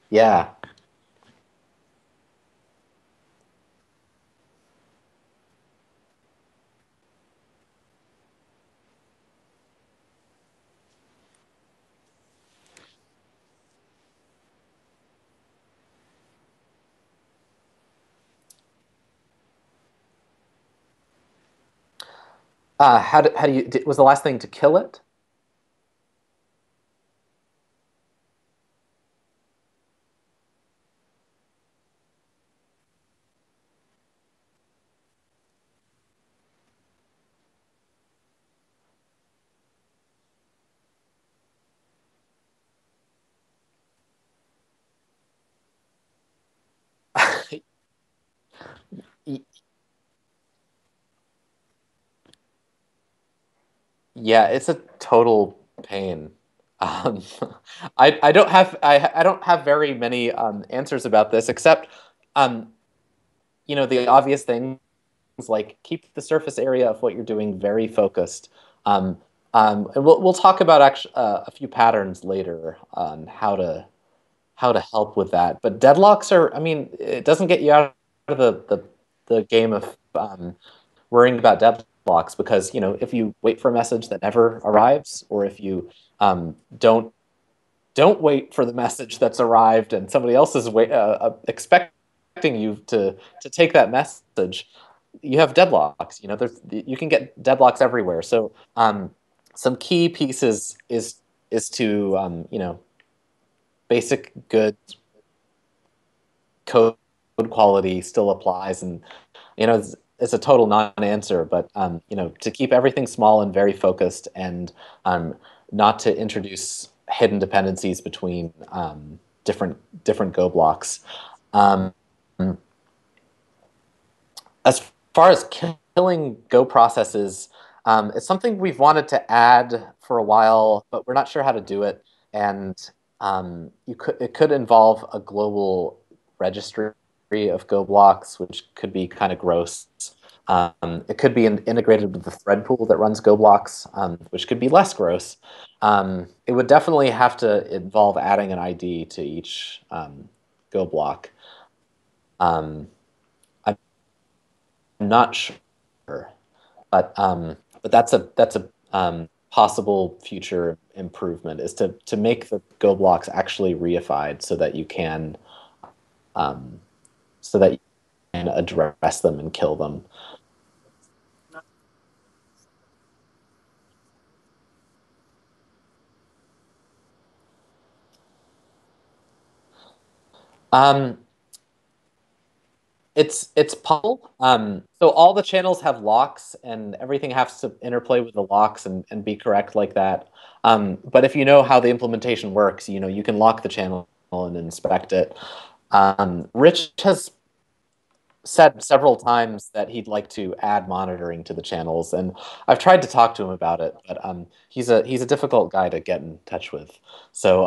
Yeah. How do you, was the last thing to kill it? Yeah, it's a total pain. Um, I don't have very many answers about this, except um, the obvious things like keep the surface area of what you're doing very focused. Um, and we'll talk about a few patterns later on how to help with that. But deadlocks are, I mean, it doesn't get you out of the game of worrying about deadlocks, because if you wait for a message that never arrives, or if you don't wait for the message that's arrived and somebody else is expecting you to take that message, you have deadlocks. You can get deadlocks everywhere. So some key pieces is to basic good code quality still applies, and it's a total non-answer, but to keep everything small and very focused, and not to introduce hidden dependencies between different Go blocks. Um, as far as killing Go processes, it's something we've wanted to add for a while, but we're not sure how to do it. And it could involve a global registry of Go blocks, which could be kind of gross. It could be integrated with the thread pool that runs Go blocks, which could be less gross. It would definitely have to involve adding an ID to each Go block. Um, I'm not sure, but that's a possible future improvement, is to make the Go blocks actually reified, so that um, you can address them and kill them. Um, it's possible. So all the channels have locks, and everything has to interplay with the locks and be correct like that. But if you know how the implementation works, you can lock the channel and inspect it. Rich has said several times that he'd like to add monitoring to the channels, and I've tried to talk to him about it, but he's a difficult guy to get in touch with. So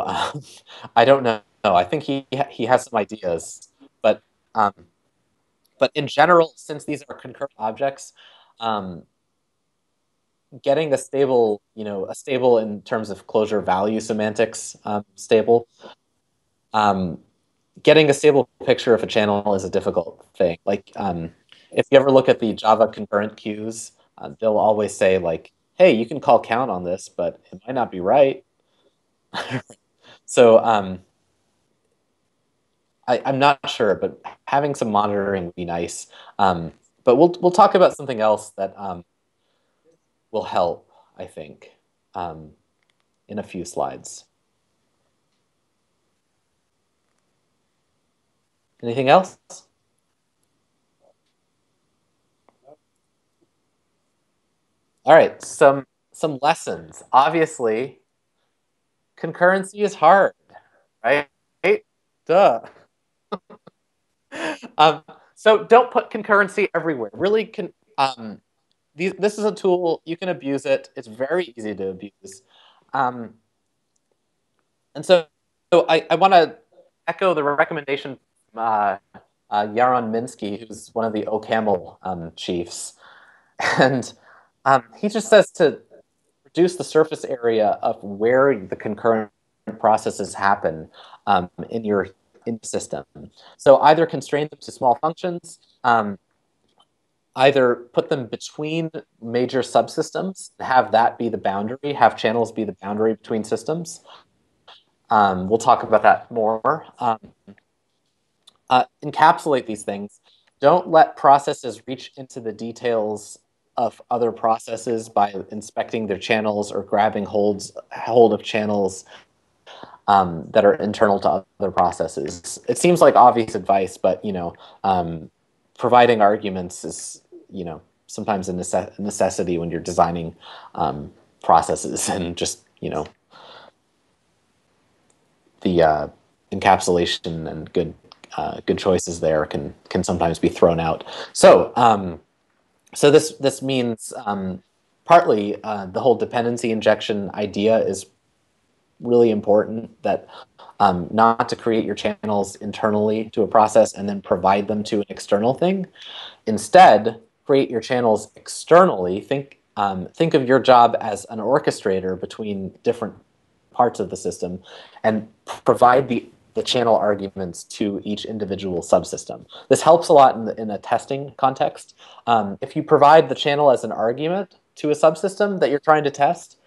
I don't know. I think he has some ideas, but um, in general, since these are concurrent objects, um, getting a stable in terms of closure value semantics, stable. Um, Getting a stable picture of a channel is a difficult thing. Like, if you ever look at the Java concurrent queues, they'll always say like, "Hey, you can call count on this, but it might not be right." So I'm not sure, but having some monitoring would be nice. But we'll talk about something else that will help, I think, um, in a few slides. Anything else? All right, some lessons. Obviously, concurrency is hard, right? Duh. Um, so don't put concurrency everywhere. Really, this is a tool, you can abuse it. It's very easy to abuse. Um, And so I want to echo the recommendation from Yaron Minsky, who's one of the OCaml chiefs. And he just says to reduce the surface area of where the concurrent processes happen in your system. So either constrain them to small functions, either put them between major subsystems, have that be the boundary, have channels be the boundary between systems. We'll talk about that more. Encapsulate these things. Don't let processes reach into the details of other processes by inspecting their channels or grabbing hold of channels that are internal to other processes. It seems like obvious advice, but providing arguments is sometimes a necessity when you're designing processes, and just the encapsulation and good choices there can sometimes be thrown out. So so this means partly the whole dependency injection idea is really important, that not to create your channels internally to a process and then provide them to an external thing. Instead, create your channels externally. Think of your job as an orchestrator between different parts of the system, and provide the channel arguments to each individual subsystem. This helps a lot in a testing context. If you provide the channel as an argument to a subsystem that you're trying to test,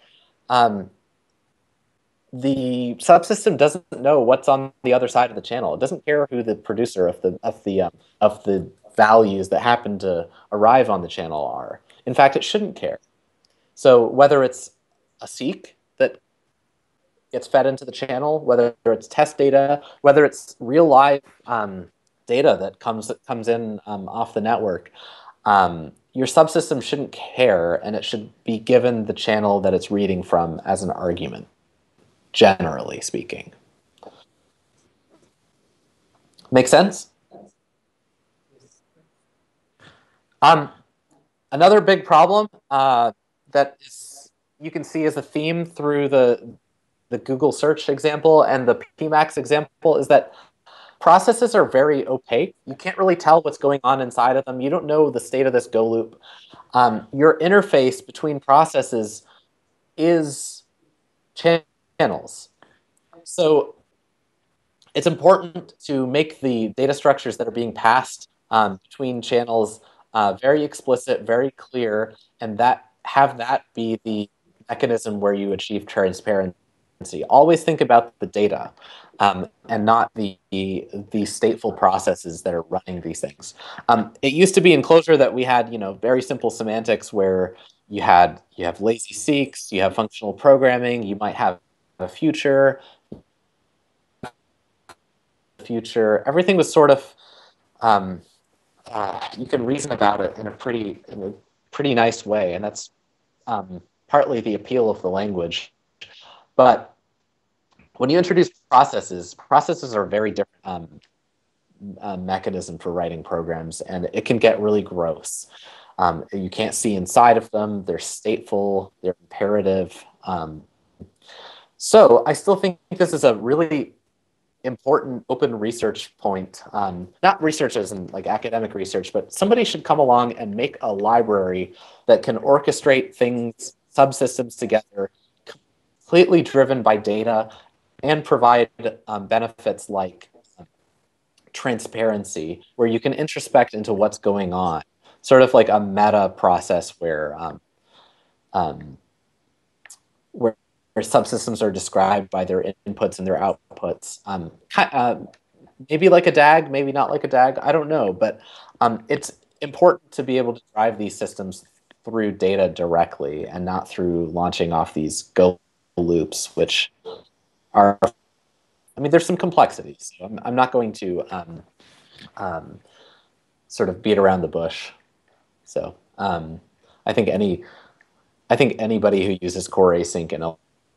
the subsystem doesn't know what's on the other side of the channel. It doesn't care who the producer of the values that happen to arrive on the channel are. In fact, it shouldn't care. So whether it's a seek that gets fed into the channel, whether it's test data, whether it's real live data that comes in off the network, your subsystem shouldn't care, and it should be given the channel that it's reading from as an argument, generally speaking. Make sense? Another big problem that you can see as a theme through the Google search example and the PMAX example is that processes are very opaque. You can't really tell what's going on inside of them. You don't know the state of this Go loop. Your interface between processes is channels. So it's important to make the data structures that are being passed between channels very explicit, very clear, and have that be the mechanism where you achieve transparency. Always think about the data and not the stateful processes that are running these things. It used to be in Clojure that we had very simple semantics where you have lazy seeks, you have functional programming, you might have a future. Everything was sort of you can reason about it in a pretty nice way, and that's partly the appeal of the language. But when you introduce processes are a very different mechanism for writing programs, and it can get really gross. You can't see inside of them. They're stateful. They're imperative. So I still think this is a really important open research point. Not research as in like academic research, but somebody should come along and make a library that can orchestrate things, subsystems together, completely driven by data, and provide benefits like transparency, where you can introspect into what's going on, sort of like a meta process where subsystems are described by their inputs and their outputs. Maybe like a DAG, maybe not like a DAG, I don't know. But it's important to be able to drive these systems through data directly and not through launching off these Go loops, which are, there's some complexities. So I'm not going to sort of beat around the bush. So I think anybody who uses core.async in a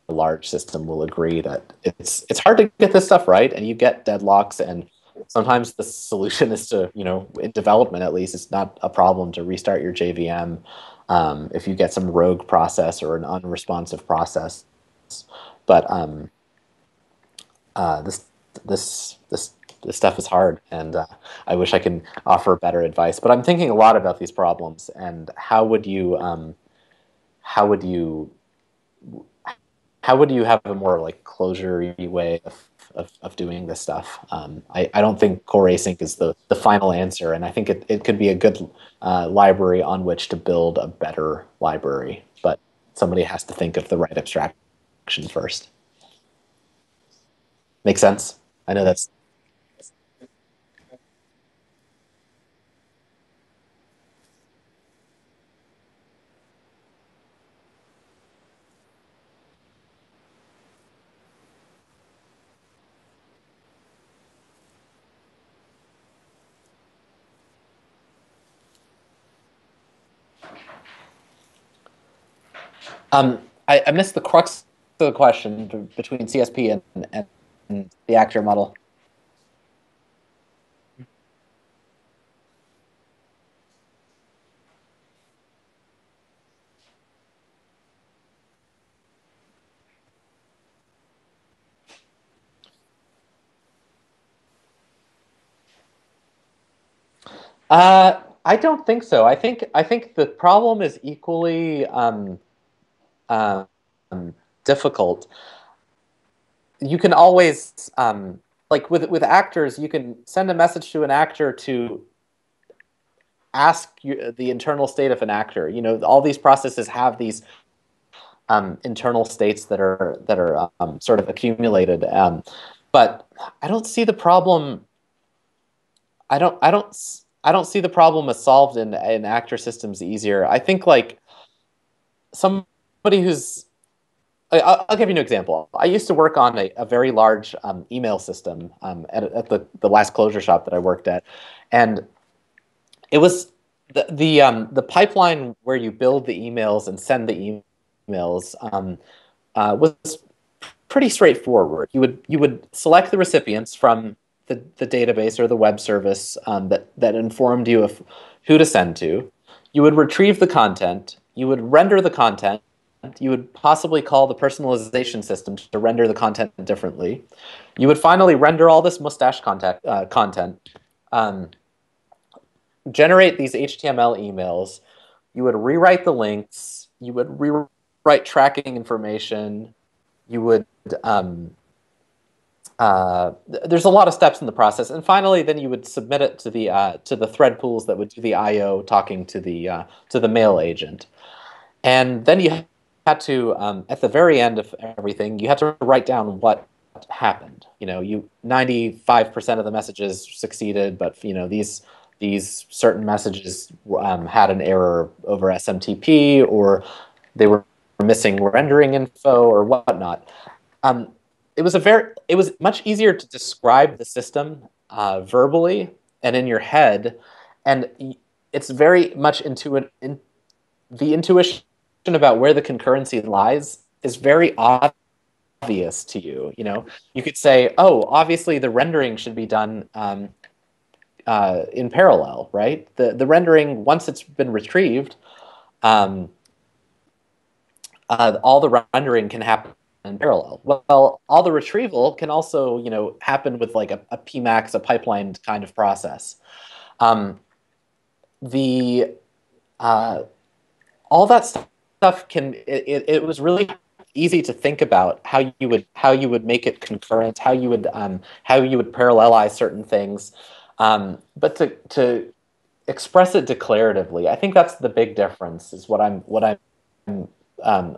large system will agree that it's hard to get this stuff right, and you get deadlocks, and sometimes the solution is to, in development at least, it's not a problem to restart your JVM if you get some rogue process or an unresponsive process. But this this this stuff is hard, and I wish I can offer better advice. But I'm thinking a lot about these problems, and how would you how would you have a more like closure-y way of doing this stuff? I don't think core async is the final answer, and I think it could be a good library on which to build a better library, but somebody has to think of the right abstraction first. Make sense? I know that's I missed the crux of the question between CSP and the actor model. I don't think so. I think the problem is equally um, difficult. You can always like with actors, you can send a message to an actor to ask you, the internal state of an actor. You know, all these processes have these internal states that are sort of accumulated. But I don't see the problem. I don't. I don't. I don't see the problem as solved in actor systems easier. I think like somebody who's I'll give you an example. I used to work on a very large email system at the last closure shop that I worked at, and it was the pipeline where you build the emails and send the emails was pretty straightforward. You would select the recipients from the database or the web service that informed you of who to send to. You would retrieve the content. You would render the content. You would possibly call the personalization system to render the content differently. You would finally render all this mustache content, um, generate these HTML emails. You would rewrite the links. You would rewrite tracking information. You would there's a lot of steps in the process, and finally, then you would submit it to the thread pools that would do the I/O, talking to the mail agent, and then you had to at the very end of everything, you had to write down what happened. You know, you 95% of the messages succeeded, but you know these certain messages had an error over SMTP, or they were missing rendering info or whatnot. Um, it was much easier to describe the system verbally and in your head, and it's very much the intuition about where the concurrency lies is very obvious to you. You know, you could say, oh, obviously the rendering should be done in parallel, right? The rendering, once it's been retrieved, um, all the rendering can happen in parallel. Well, all the retrieval can also, you know, happen with like a PMAX, a pipelined kind of process. Um, the all that stuff it was really easy to think about how you would make it concurrent, how you would parallelize certain things, but to express it declaratively, I think that's the big difference. Is what I'm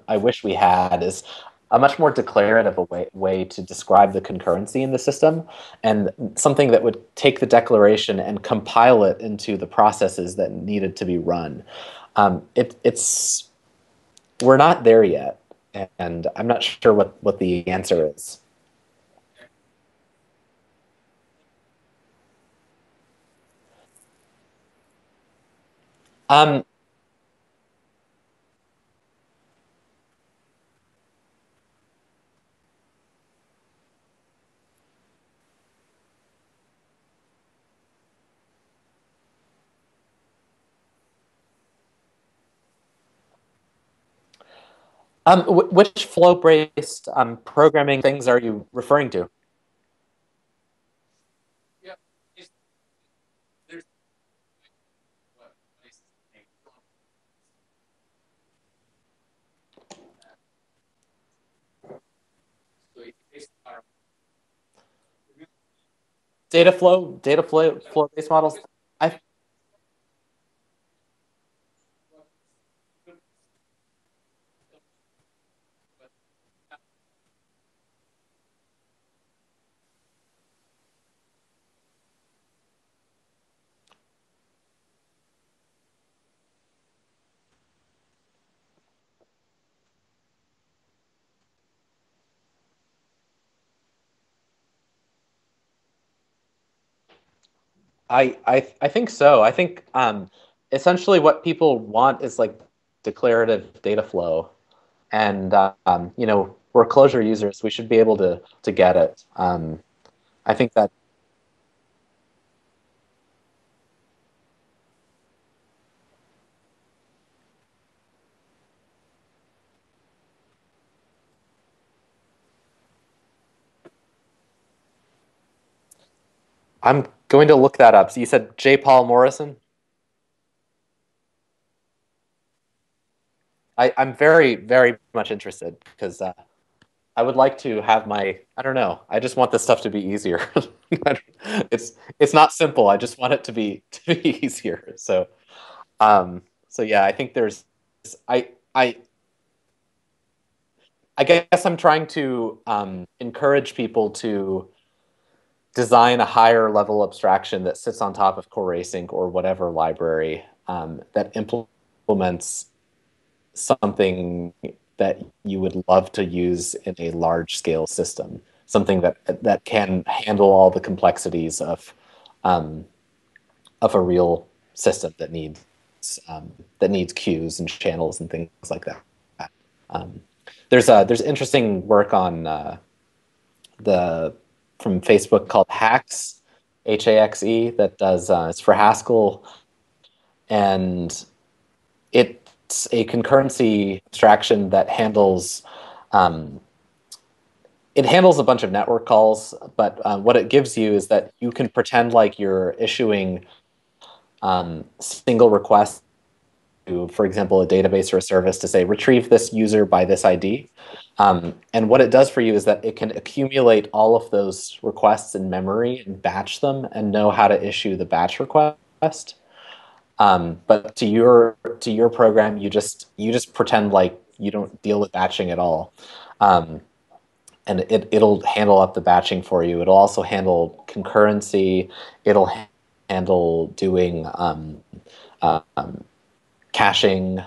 I wish we had is a much more declarative way to describe the concurrency in the system, and something that would take the declaration and compile it into the processes that needed to be run. It's we're not there yet, and I'm not sure what the answer is. Um, which flow-based programming things are you referring to? flow based models. I I think so. I think essentially what people want is like declarative data flow, and you know, we're Clojure users. We should be able to get it. I think that I'm going to look that up. So you said J. Paul Morrison. I'm very much interested because I would like to have my, I don't know, I just want this stuff to be easier. It's not simple. I just want it to be easier. So yeah, I think there's I I I guess I'm trying to encourage people to design a higher level abstraction that sits on top of core.async or whatever library that implements something that you would love to use in a large scale system, something that can handle all the complexities um, of a real system that needs queues and channels and things like that. Um, there's interesting work on the from Facebook called Hacks, HAXE, that does it's for Haskell, and it's a concurrency abstraction that handles um, it handles a bunch of network calls, but what it gives you is that you can pretend like you're issuing single requests to, for example, a database or a service to say, retrieve this user by this ID. And what it does for you is that it can accumulate all of those requests in memory and batch them and know how to issue the batch request. But to your program, you just pretend like you don't deal with batching at all. Um, and it'll handle up the batching for you. It'll also handle concurrency. It'll handle doing caching,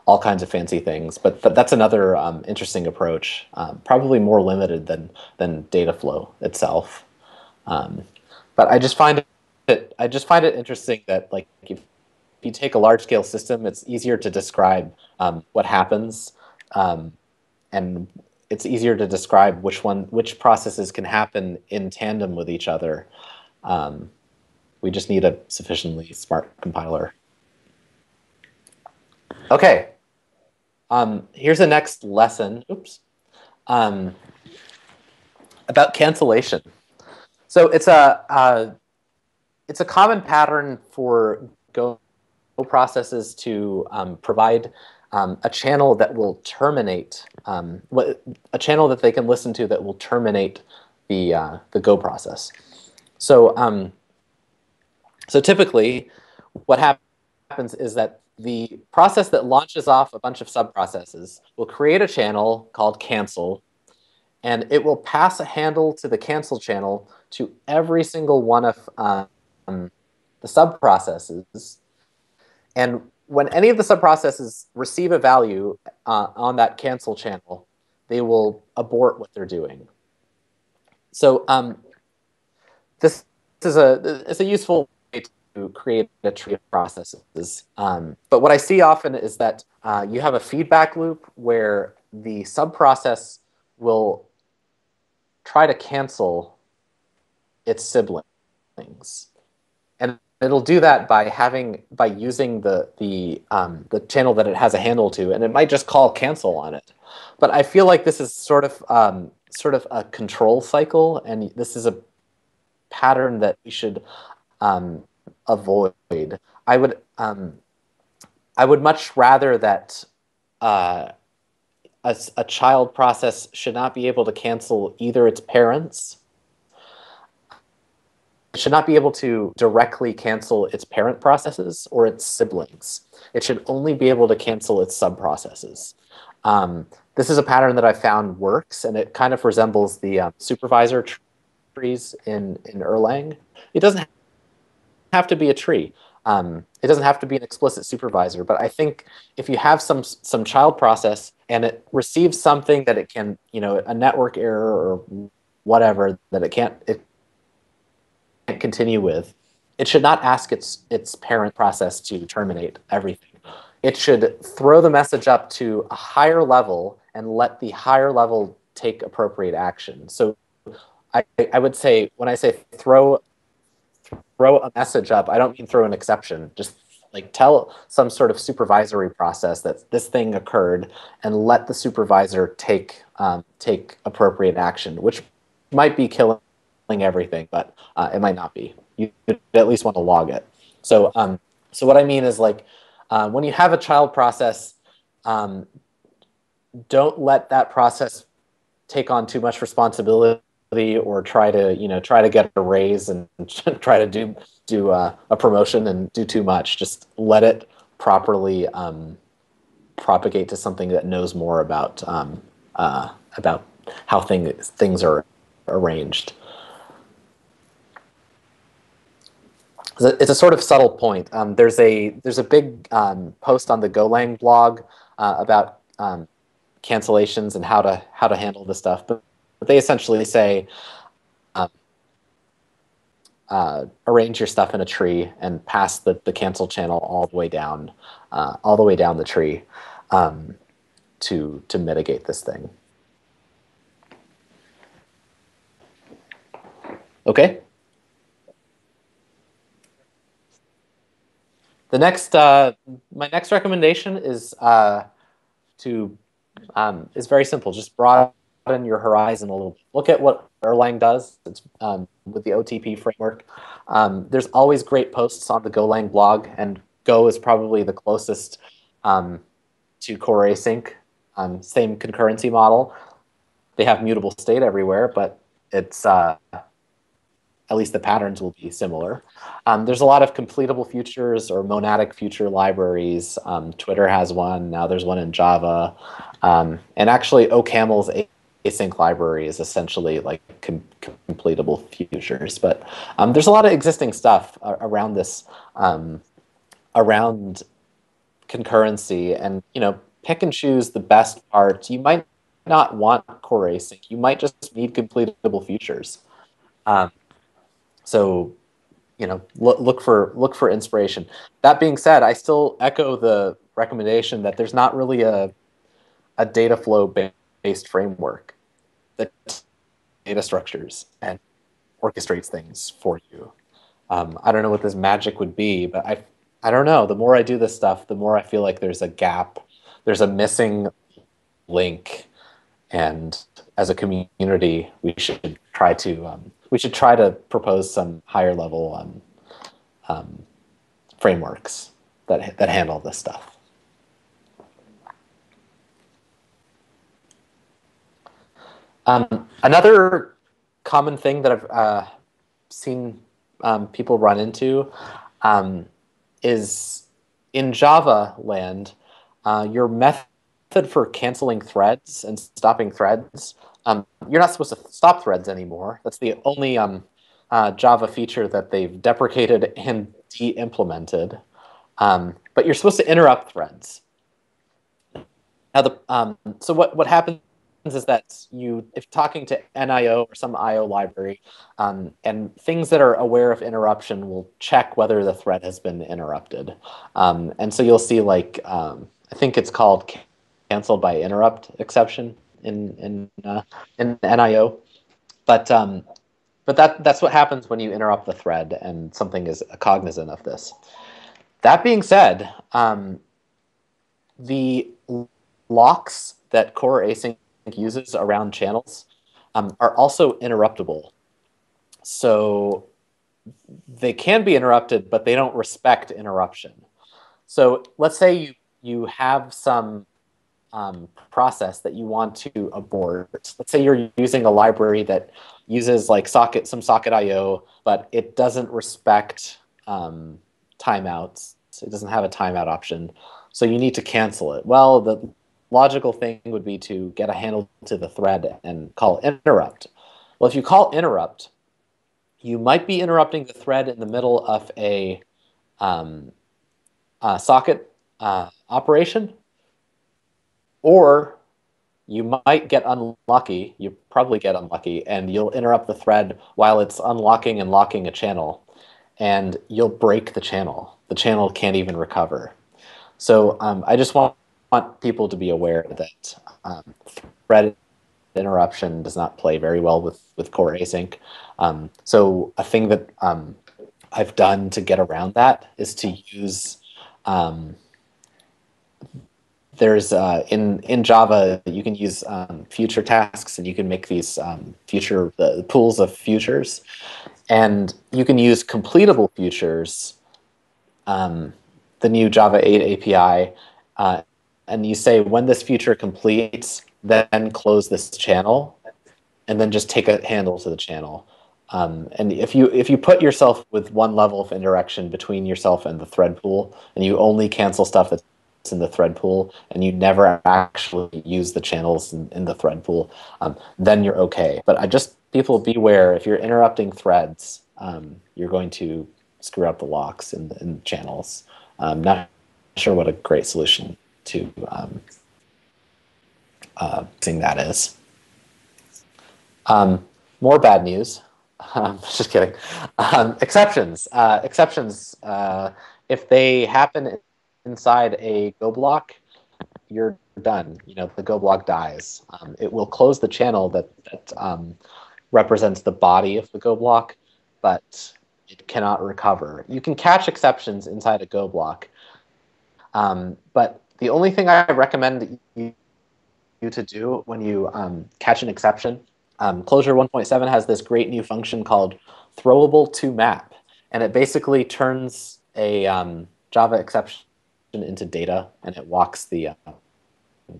all kinds of fancy things. But that's another interesting approach, probably more limited than data flow itself. Um, but I just find it interesting that like if you take a large scale system, it's easier to describe what happens, and it's easier to describe which processes can happen in tandem with each other. Um, we just need a sufficiently smart compiler. Okay, here's the next lesson. Oops. Um, about cancellation. So it's a common pattern for Go processes to provide a channel that will terminate a channel that they can listen to that will terminate the Go process. So so typically, what happens is that the process that launches off a bunch of subprocesses will create a channel called cancel, and it will pass a handle to the cancel channel to every single one of the subprocesses. And when any of the subprocesses receive a value on that cancel channel, they will abort what they're doing. So this is it's a useful way to create a tree of processes. But what I see often is that you have a feedback loop where the subprocess will try to cancel its siblings, and it'll do that by using the channel that it has a handle to, and it might just call cancel on it. But I feel like this is sort of a control cycle, and this is a pattern that we should avoid. I would um, I would much rather that a child process should not be able to cancel either its parents should not be able to directly cancel its parent processes or its siblings. It should only be able to cancel its sub-processes. This is a pattern that I found works, and it kind of resembles the supervisor trees in Erlang. It doesn't have to be a tree. It doesn't have to be an explicit supervisor, but I think if you have some child process and it receives something that it can, a network error or whatever that it can't continue with, it should not ask its parent process to terminate everything. It should throw the message up to a higher level and let the higher level take appropriate action. So I would say, when I say throw a message up, I don't mean throw an exception. Just like tell some sort of supervisory process that this thing occurred, and let the supervisor take appropriate action, which might be killing everything, but it might not be. You at least want to log it. So so what I mean is, like, when you have a child process, don't let that process take on too much responsibility or try to get a raise and try to do a promotion and do too much. Just let it properly propagate to something that knows more about how things are arranged. It's a sort of subtle point. There's a big post on the Golang blog about cancellations and how to handle this stuff, but they essentially say arrange your stuff in a tree and pass the cancel channel all the way down the tree to mitigate this thing. Okay. The next, my next recommendation is is very simple. Just broaden your horizon a little. Look at what Erlang does. It's with the OTP framework. There's always great posts on the Golang blog, and Go is probably the closest to core async. Same concurrency model. They have mutable state everywhere, but it's at least the patterns will be similar. There's a lot of completable futures or monadic future libraries. Twitter has one. Now there's one in Java. And actually, OCaml's async library is essentially like completable futures. But there's a lot of existing stuff around this, around concurrency. And pick and choose the best parts. You might not want core async. You might just need completable futures. So, look for inspiration. That being said, I still echo the recommendation that there's not really a data flow based framework that data structures and orchestrates things for you. I don't know what this magic would be, but I don't know. The more I do this stuff, the more I feel like there's a gap, there's a missing link, and as a community, we should try to propose some higher level frameworks that handle this stuff. Another common thing that I've seen people run into is in Java land, your method for canceling threads and stopping threads, you're not supposed to stop threads anymore. That's the only Java feature that they've deprecated and de-implemented. But you're supposed to interrupt threads. Now, so what happens is that if talking to NIO or some IO library, and things that are aware of interruption will check whether the thread has been interrupted. And so you'll see, like, I think it's called canceled by interrupt exception in NIO. But that's what happens when you interrupt the thread and something is cognizant of this. That being said, the locks that core async uses around channels are also interruptible. So they can be interrupted, but they don't respect interruption. So let's say you have some process that you want to abort. Let's say you're using a library that uses like some socket IO, but it doesn't respect timeouts. It doesn't have a timeout option. So you need to cancel it. Well, the logical thing would be to get a handle to the thread and call interrupt. Well, if you call interrupt, you might be interrupting the thread in the middle of a socket operation, or you might get unlucky. You probably get unlucky, and you'll interrupt the thread while it's unlocking and locking a channel, and you'll break the channel. The channel can't even recover. So I just want people to be aware that thread interruption does not play very well with core async. So a thing that I've done to get around that is to use there's in Java you can use future tasks, and you can make these the pools of futures, and you can use completable futures, the new Java 8 API, and you say when this future completes, then close this channel, and then just take a handle to the channel. And if you put yourself with one level of interaction between yourself and the thread pool, and you only cancel stuff that's in the thread pool, and you never actually use the channels in the thread pool, then you're okay. But people beware, if you're interrupting threads, you're going to screw up the locks in channels. Not sure what a great solution to thing that is. More bad news. Just kidding. Exceptions. Exceptions. If they happen inside a Go block, you're done. The Go block dies. It will close the channel that represents the body of the Go block, but it cannot recover. You can catch exceptions inside a Go block, but the only thing I recommend you to do when you catch an exception, Clojure 1.7 has this great new function called throwable to map, and it basically turns a Java exception into data, and it walks the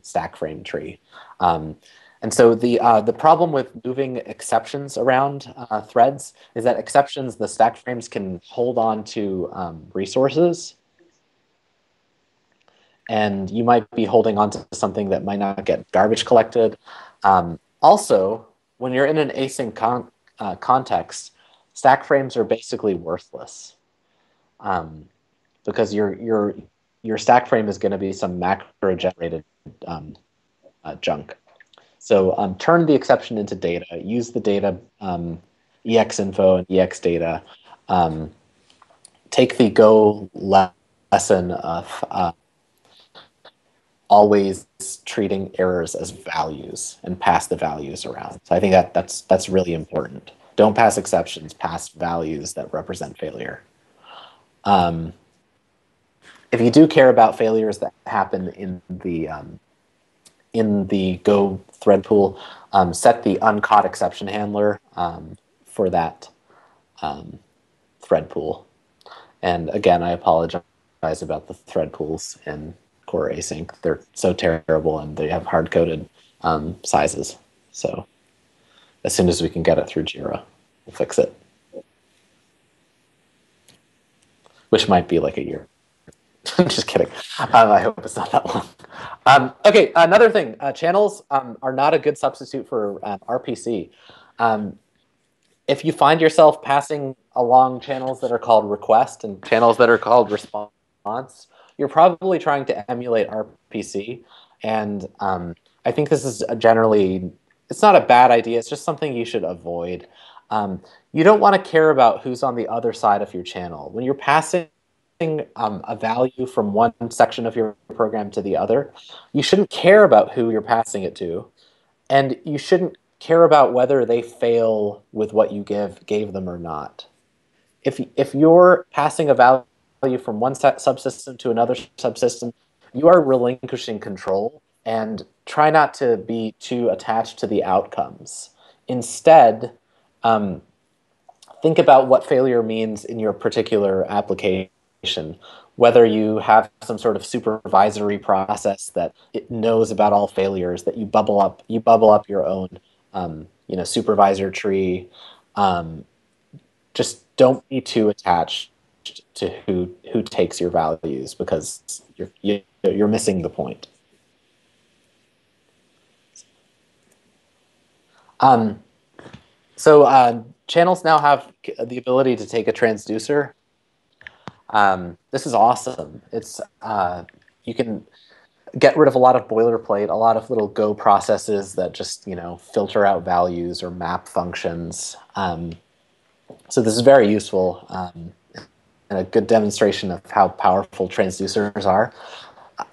stack frame tree. And so the problem with moving exceptions around threads is that exceptions, the stack frames can hold on to resources, and you might be holding on to something that might not get garbage collected. Also, when you're in an async context, stack frames are basically worthless, because your stack frame is going to be some macro-generated junk. So turn the exception into data. Use the data, exinfo and exdata. Take the Go lesson of always treating errors as values and pass the values around. So I think that's really important. Don't pass exceptions, pass values that represent failure. If you do care about failures that happen in the Go thread pool, set the uncaught exception handler for that thread pool. And again, I apologize about the thread pools in core async. They're so terrible, and they have hard-coded sizes. So as soon as we can get it through Jira, we'll fix it, which might be like a year. Just kidding. I hope it's not that long. Okay, another thing. Channels are not a good substitute for RPC. If you find yourself passing along channels that are called request and channels that are called response, you're probably trying to emulate RPC. And I think this is it's not a bad idea. It's just something you should avoid. You don't want to care about who's on the other side of your channel. When you're passing a value from one section of your program to the other, you shouldn't care about who you're passing it to, and you shouldn't care about whether they fail with what you gave them or not. If you're passing a value from one subsystem to another subsystem, you are relinquishing control, and try not to be too attached to the outcomes. Instead, think about what failure means in your particular application. Whether you have some sort of supervisory process that it knows about all failures, that you bubble up your own supervisor tree. Just don't be too attached to who takes your values, because you're missing the point. So channels now have the ability to take a transducer. This is awesome. It's you can get rid of a lot of boilerplate, a lot of little Go processes that just filter out values or map functions. So this is very useful and a good demonstration of how powerful transducers are.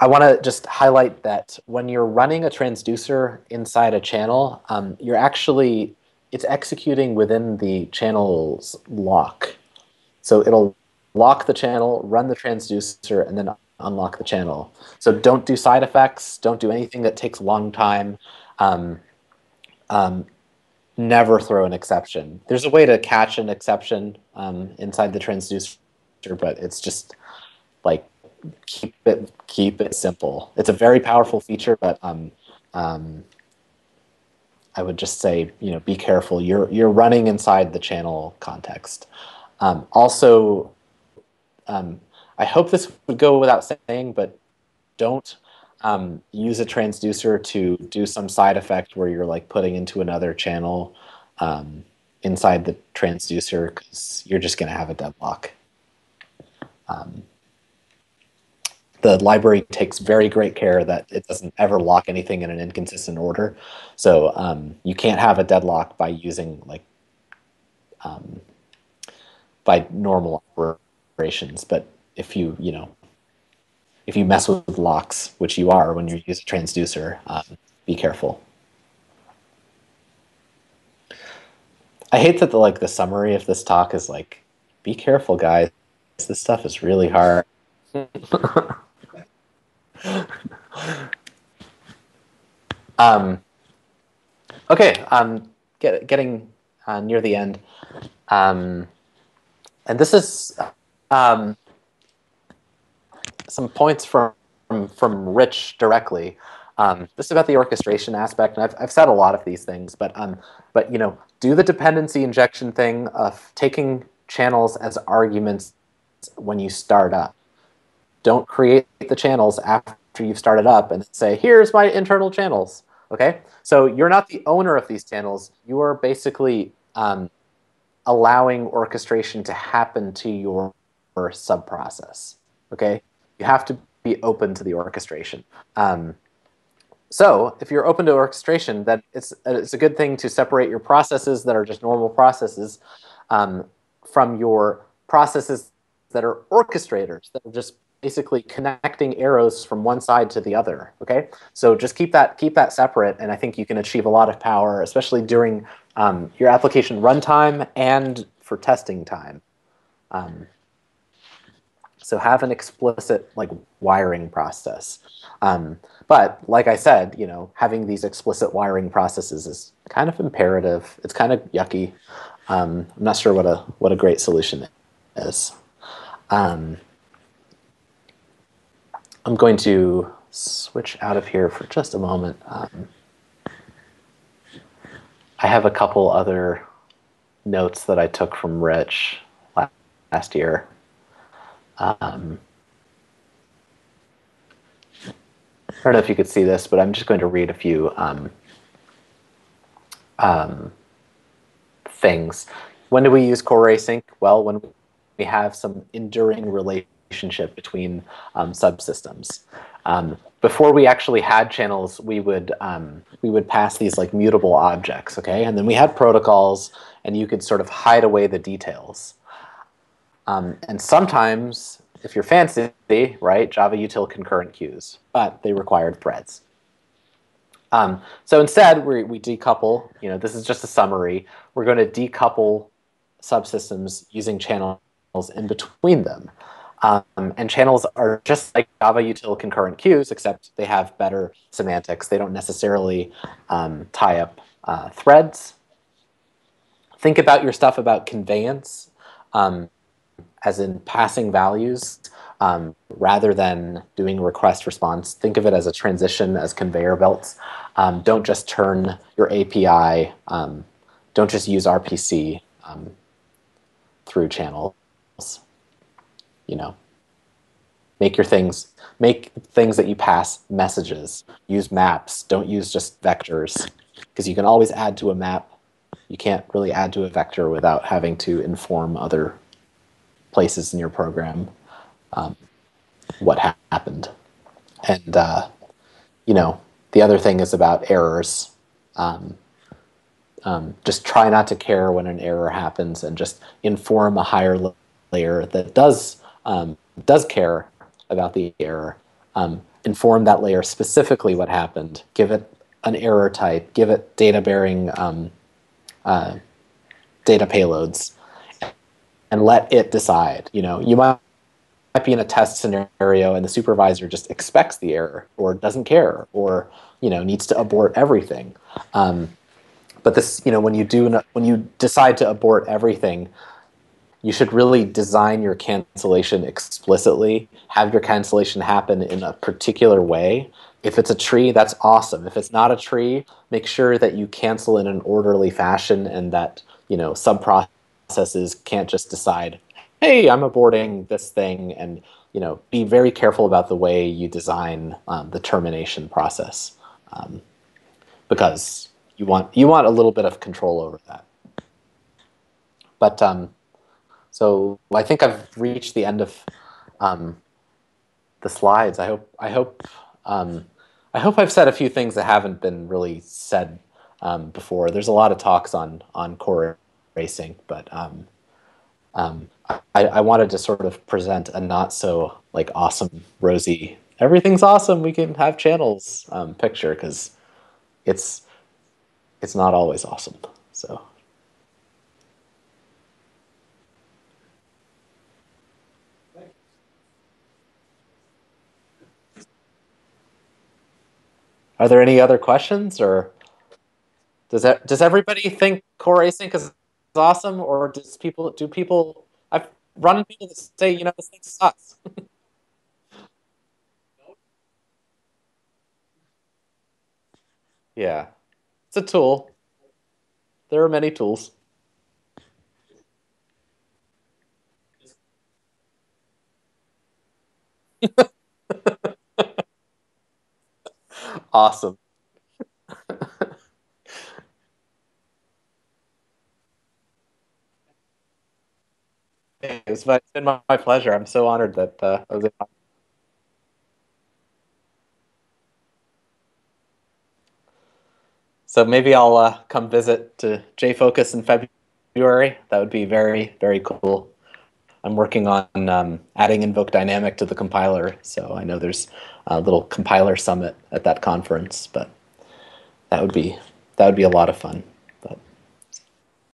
I want to just highlight that when you're running a transducer inside a channel, it's executing within the channel's lock. So it'll lock the channel, run the transducer, and then unlock the channel. So don't do side effects. Don't do anything that takes a long time. Never throw an exception. There's a way to catch an exception inside the transducer, but it's just like keep it simple. It's a very powerful feature, but I would just say be careful. You're running inside the channel context. Also, I hope this would go without saying, but don't use a transducer to do some side effect where you're like putting into another channel inside the transducer, because you're just going to have a deadlock. The library takes very great care that it doesn't ever lock anything in an inconsistent order. So you can't have a deadlock by using by normal operations. But if you mess with locks, which you are when you use a transducer, be careful. I hate that the summary of this talk is like, be careful, guys. This stuff is really hard. Okay, getting near the end, and this is some points from Rich directly. This is about the orchestration aspect, and I've said a lot of these things, but do the dependency injection thing of taking channels as arguments when you start up. Don't create the channels after you've started up and say, here's my internal channels. Okay, so you're not the owner of these channels. You are basically allowing orchestration to happen to your subprocess. Okay, you have to be open to the orchestration. So if you're open to orchestration, then it's a good thing to separate your processes that are just normal processes from your processes that are orchestrators, that are just basically connecting arrows from one side to the other. Okay, so just keep that separate, and I think you can achieve a lot of power, especially during your application runtime and for testing time. So have an explicit wiring process. But like I said, having these explicit wiring processes is kind of imperative. It's kind of yucky. I'm not sure what a great solution is. I'm going to switch out of here for just a moment. I have a couple other notes that I took from Rich last year. I don't know if you could see this, but I'm just going to read a few things. When do we use core.async? Well, when we have some enduring relationship between subsystems. Before we actually had channels, we would pass these mutable objects, okay? And then we had protocols, and you could sort of hide away the details. And sometimes, if you're fancy, right, Java util concurrent queues, but they required threads. So instead, we decouple. This is just a summary. We're going to decouple subsystems using channels in between them. And channels are just like Java util concurrent queues, except they have better semantics. They don't necessarily tie up threads. Think about your stuff about conveyance, as in passing values. rather than doing request response, think of it as a transition, as conveyor belts. Don't just turn your API, don't just use RPC through channels. You know, make things that you pass messages. Use maps. Don't use just vectors, because you can always add to a map. You can't really add to a vector without having to inform other places in your program what happened. And the other thing is about errors. Just try not to care when an error happens, and just inform a higher layer that does care about the error. Inform that layer specifically what happened. Give it an error type. Give it data-bearing data payloads, and let it decide. You might be in a test scenario and the supervisor just expects the error, or doesn't care, or needs to abort everything. But this, when you decide to abort everything, you should really design your cancellation explicitly. Have your cancellation happen in a particular way. If it's a tree, that's awesome. If it's not a tree, make sure that you cancel in an orderly fashion, and that sub-processes can't just decide, hey, I'm aborting this thing, and be very careful about the way you design the termination process, because you want a little bit of control over that. But so I think I've reached the end of the slides. I hope I've said a few things that haven't been really said before. There's a lot of talks on core async, but I wanted to sort of present a not so awesome, rosy, everything's awesome, we can have channels picture, because it's not always awesome. So. Are there any other questions, or does everybody think core async is awesome, or do people? I've run into people that say, this thing sucks. Yeah, it's a tool. There are many tools. Awesome. It's been my pleasure. I'm so honored that I was able. So maybe I'll come visit to JFocus in February. That would be very, very cool. I'm working on adding invoke dynamic to the compiler, so I know there's a little compiler summit at that conference, but that would be a lot of fun.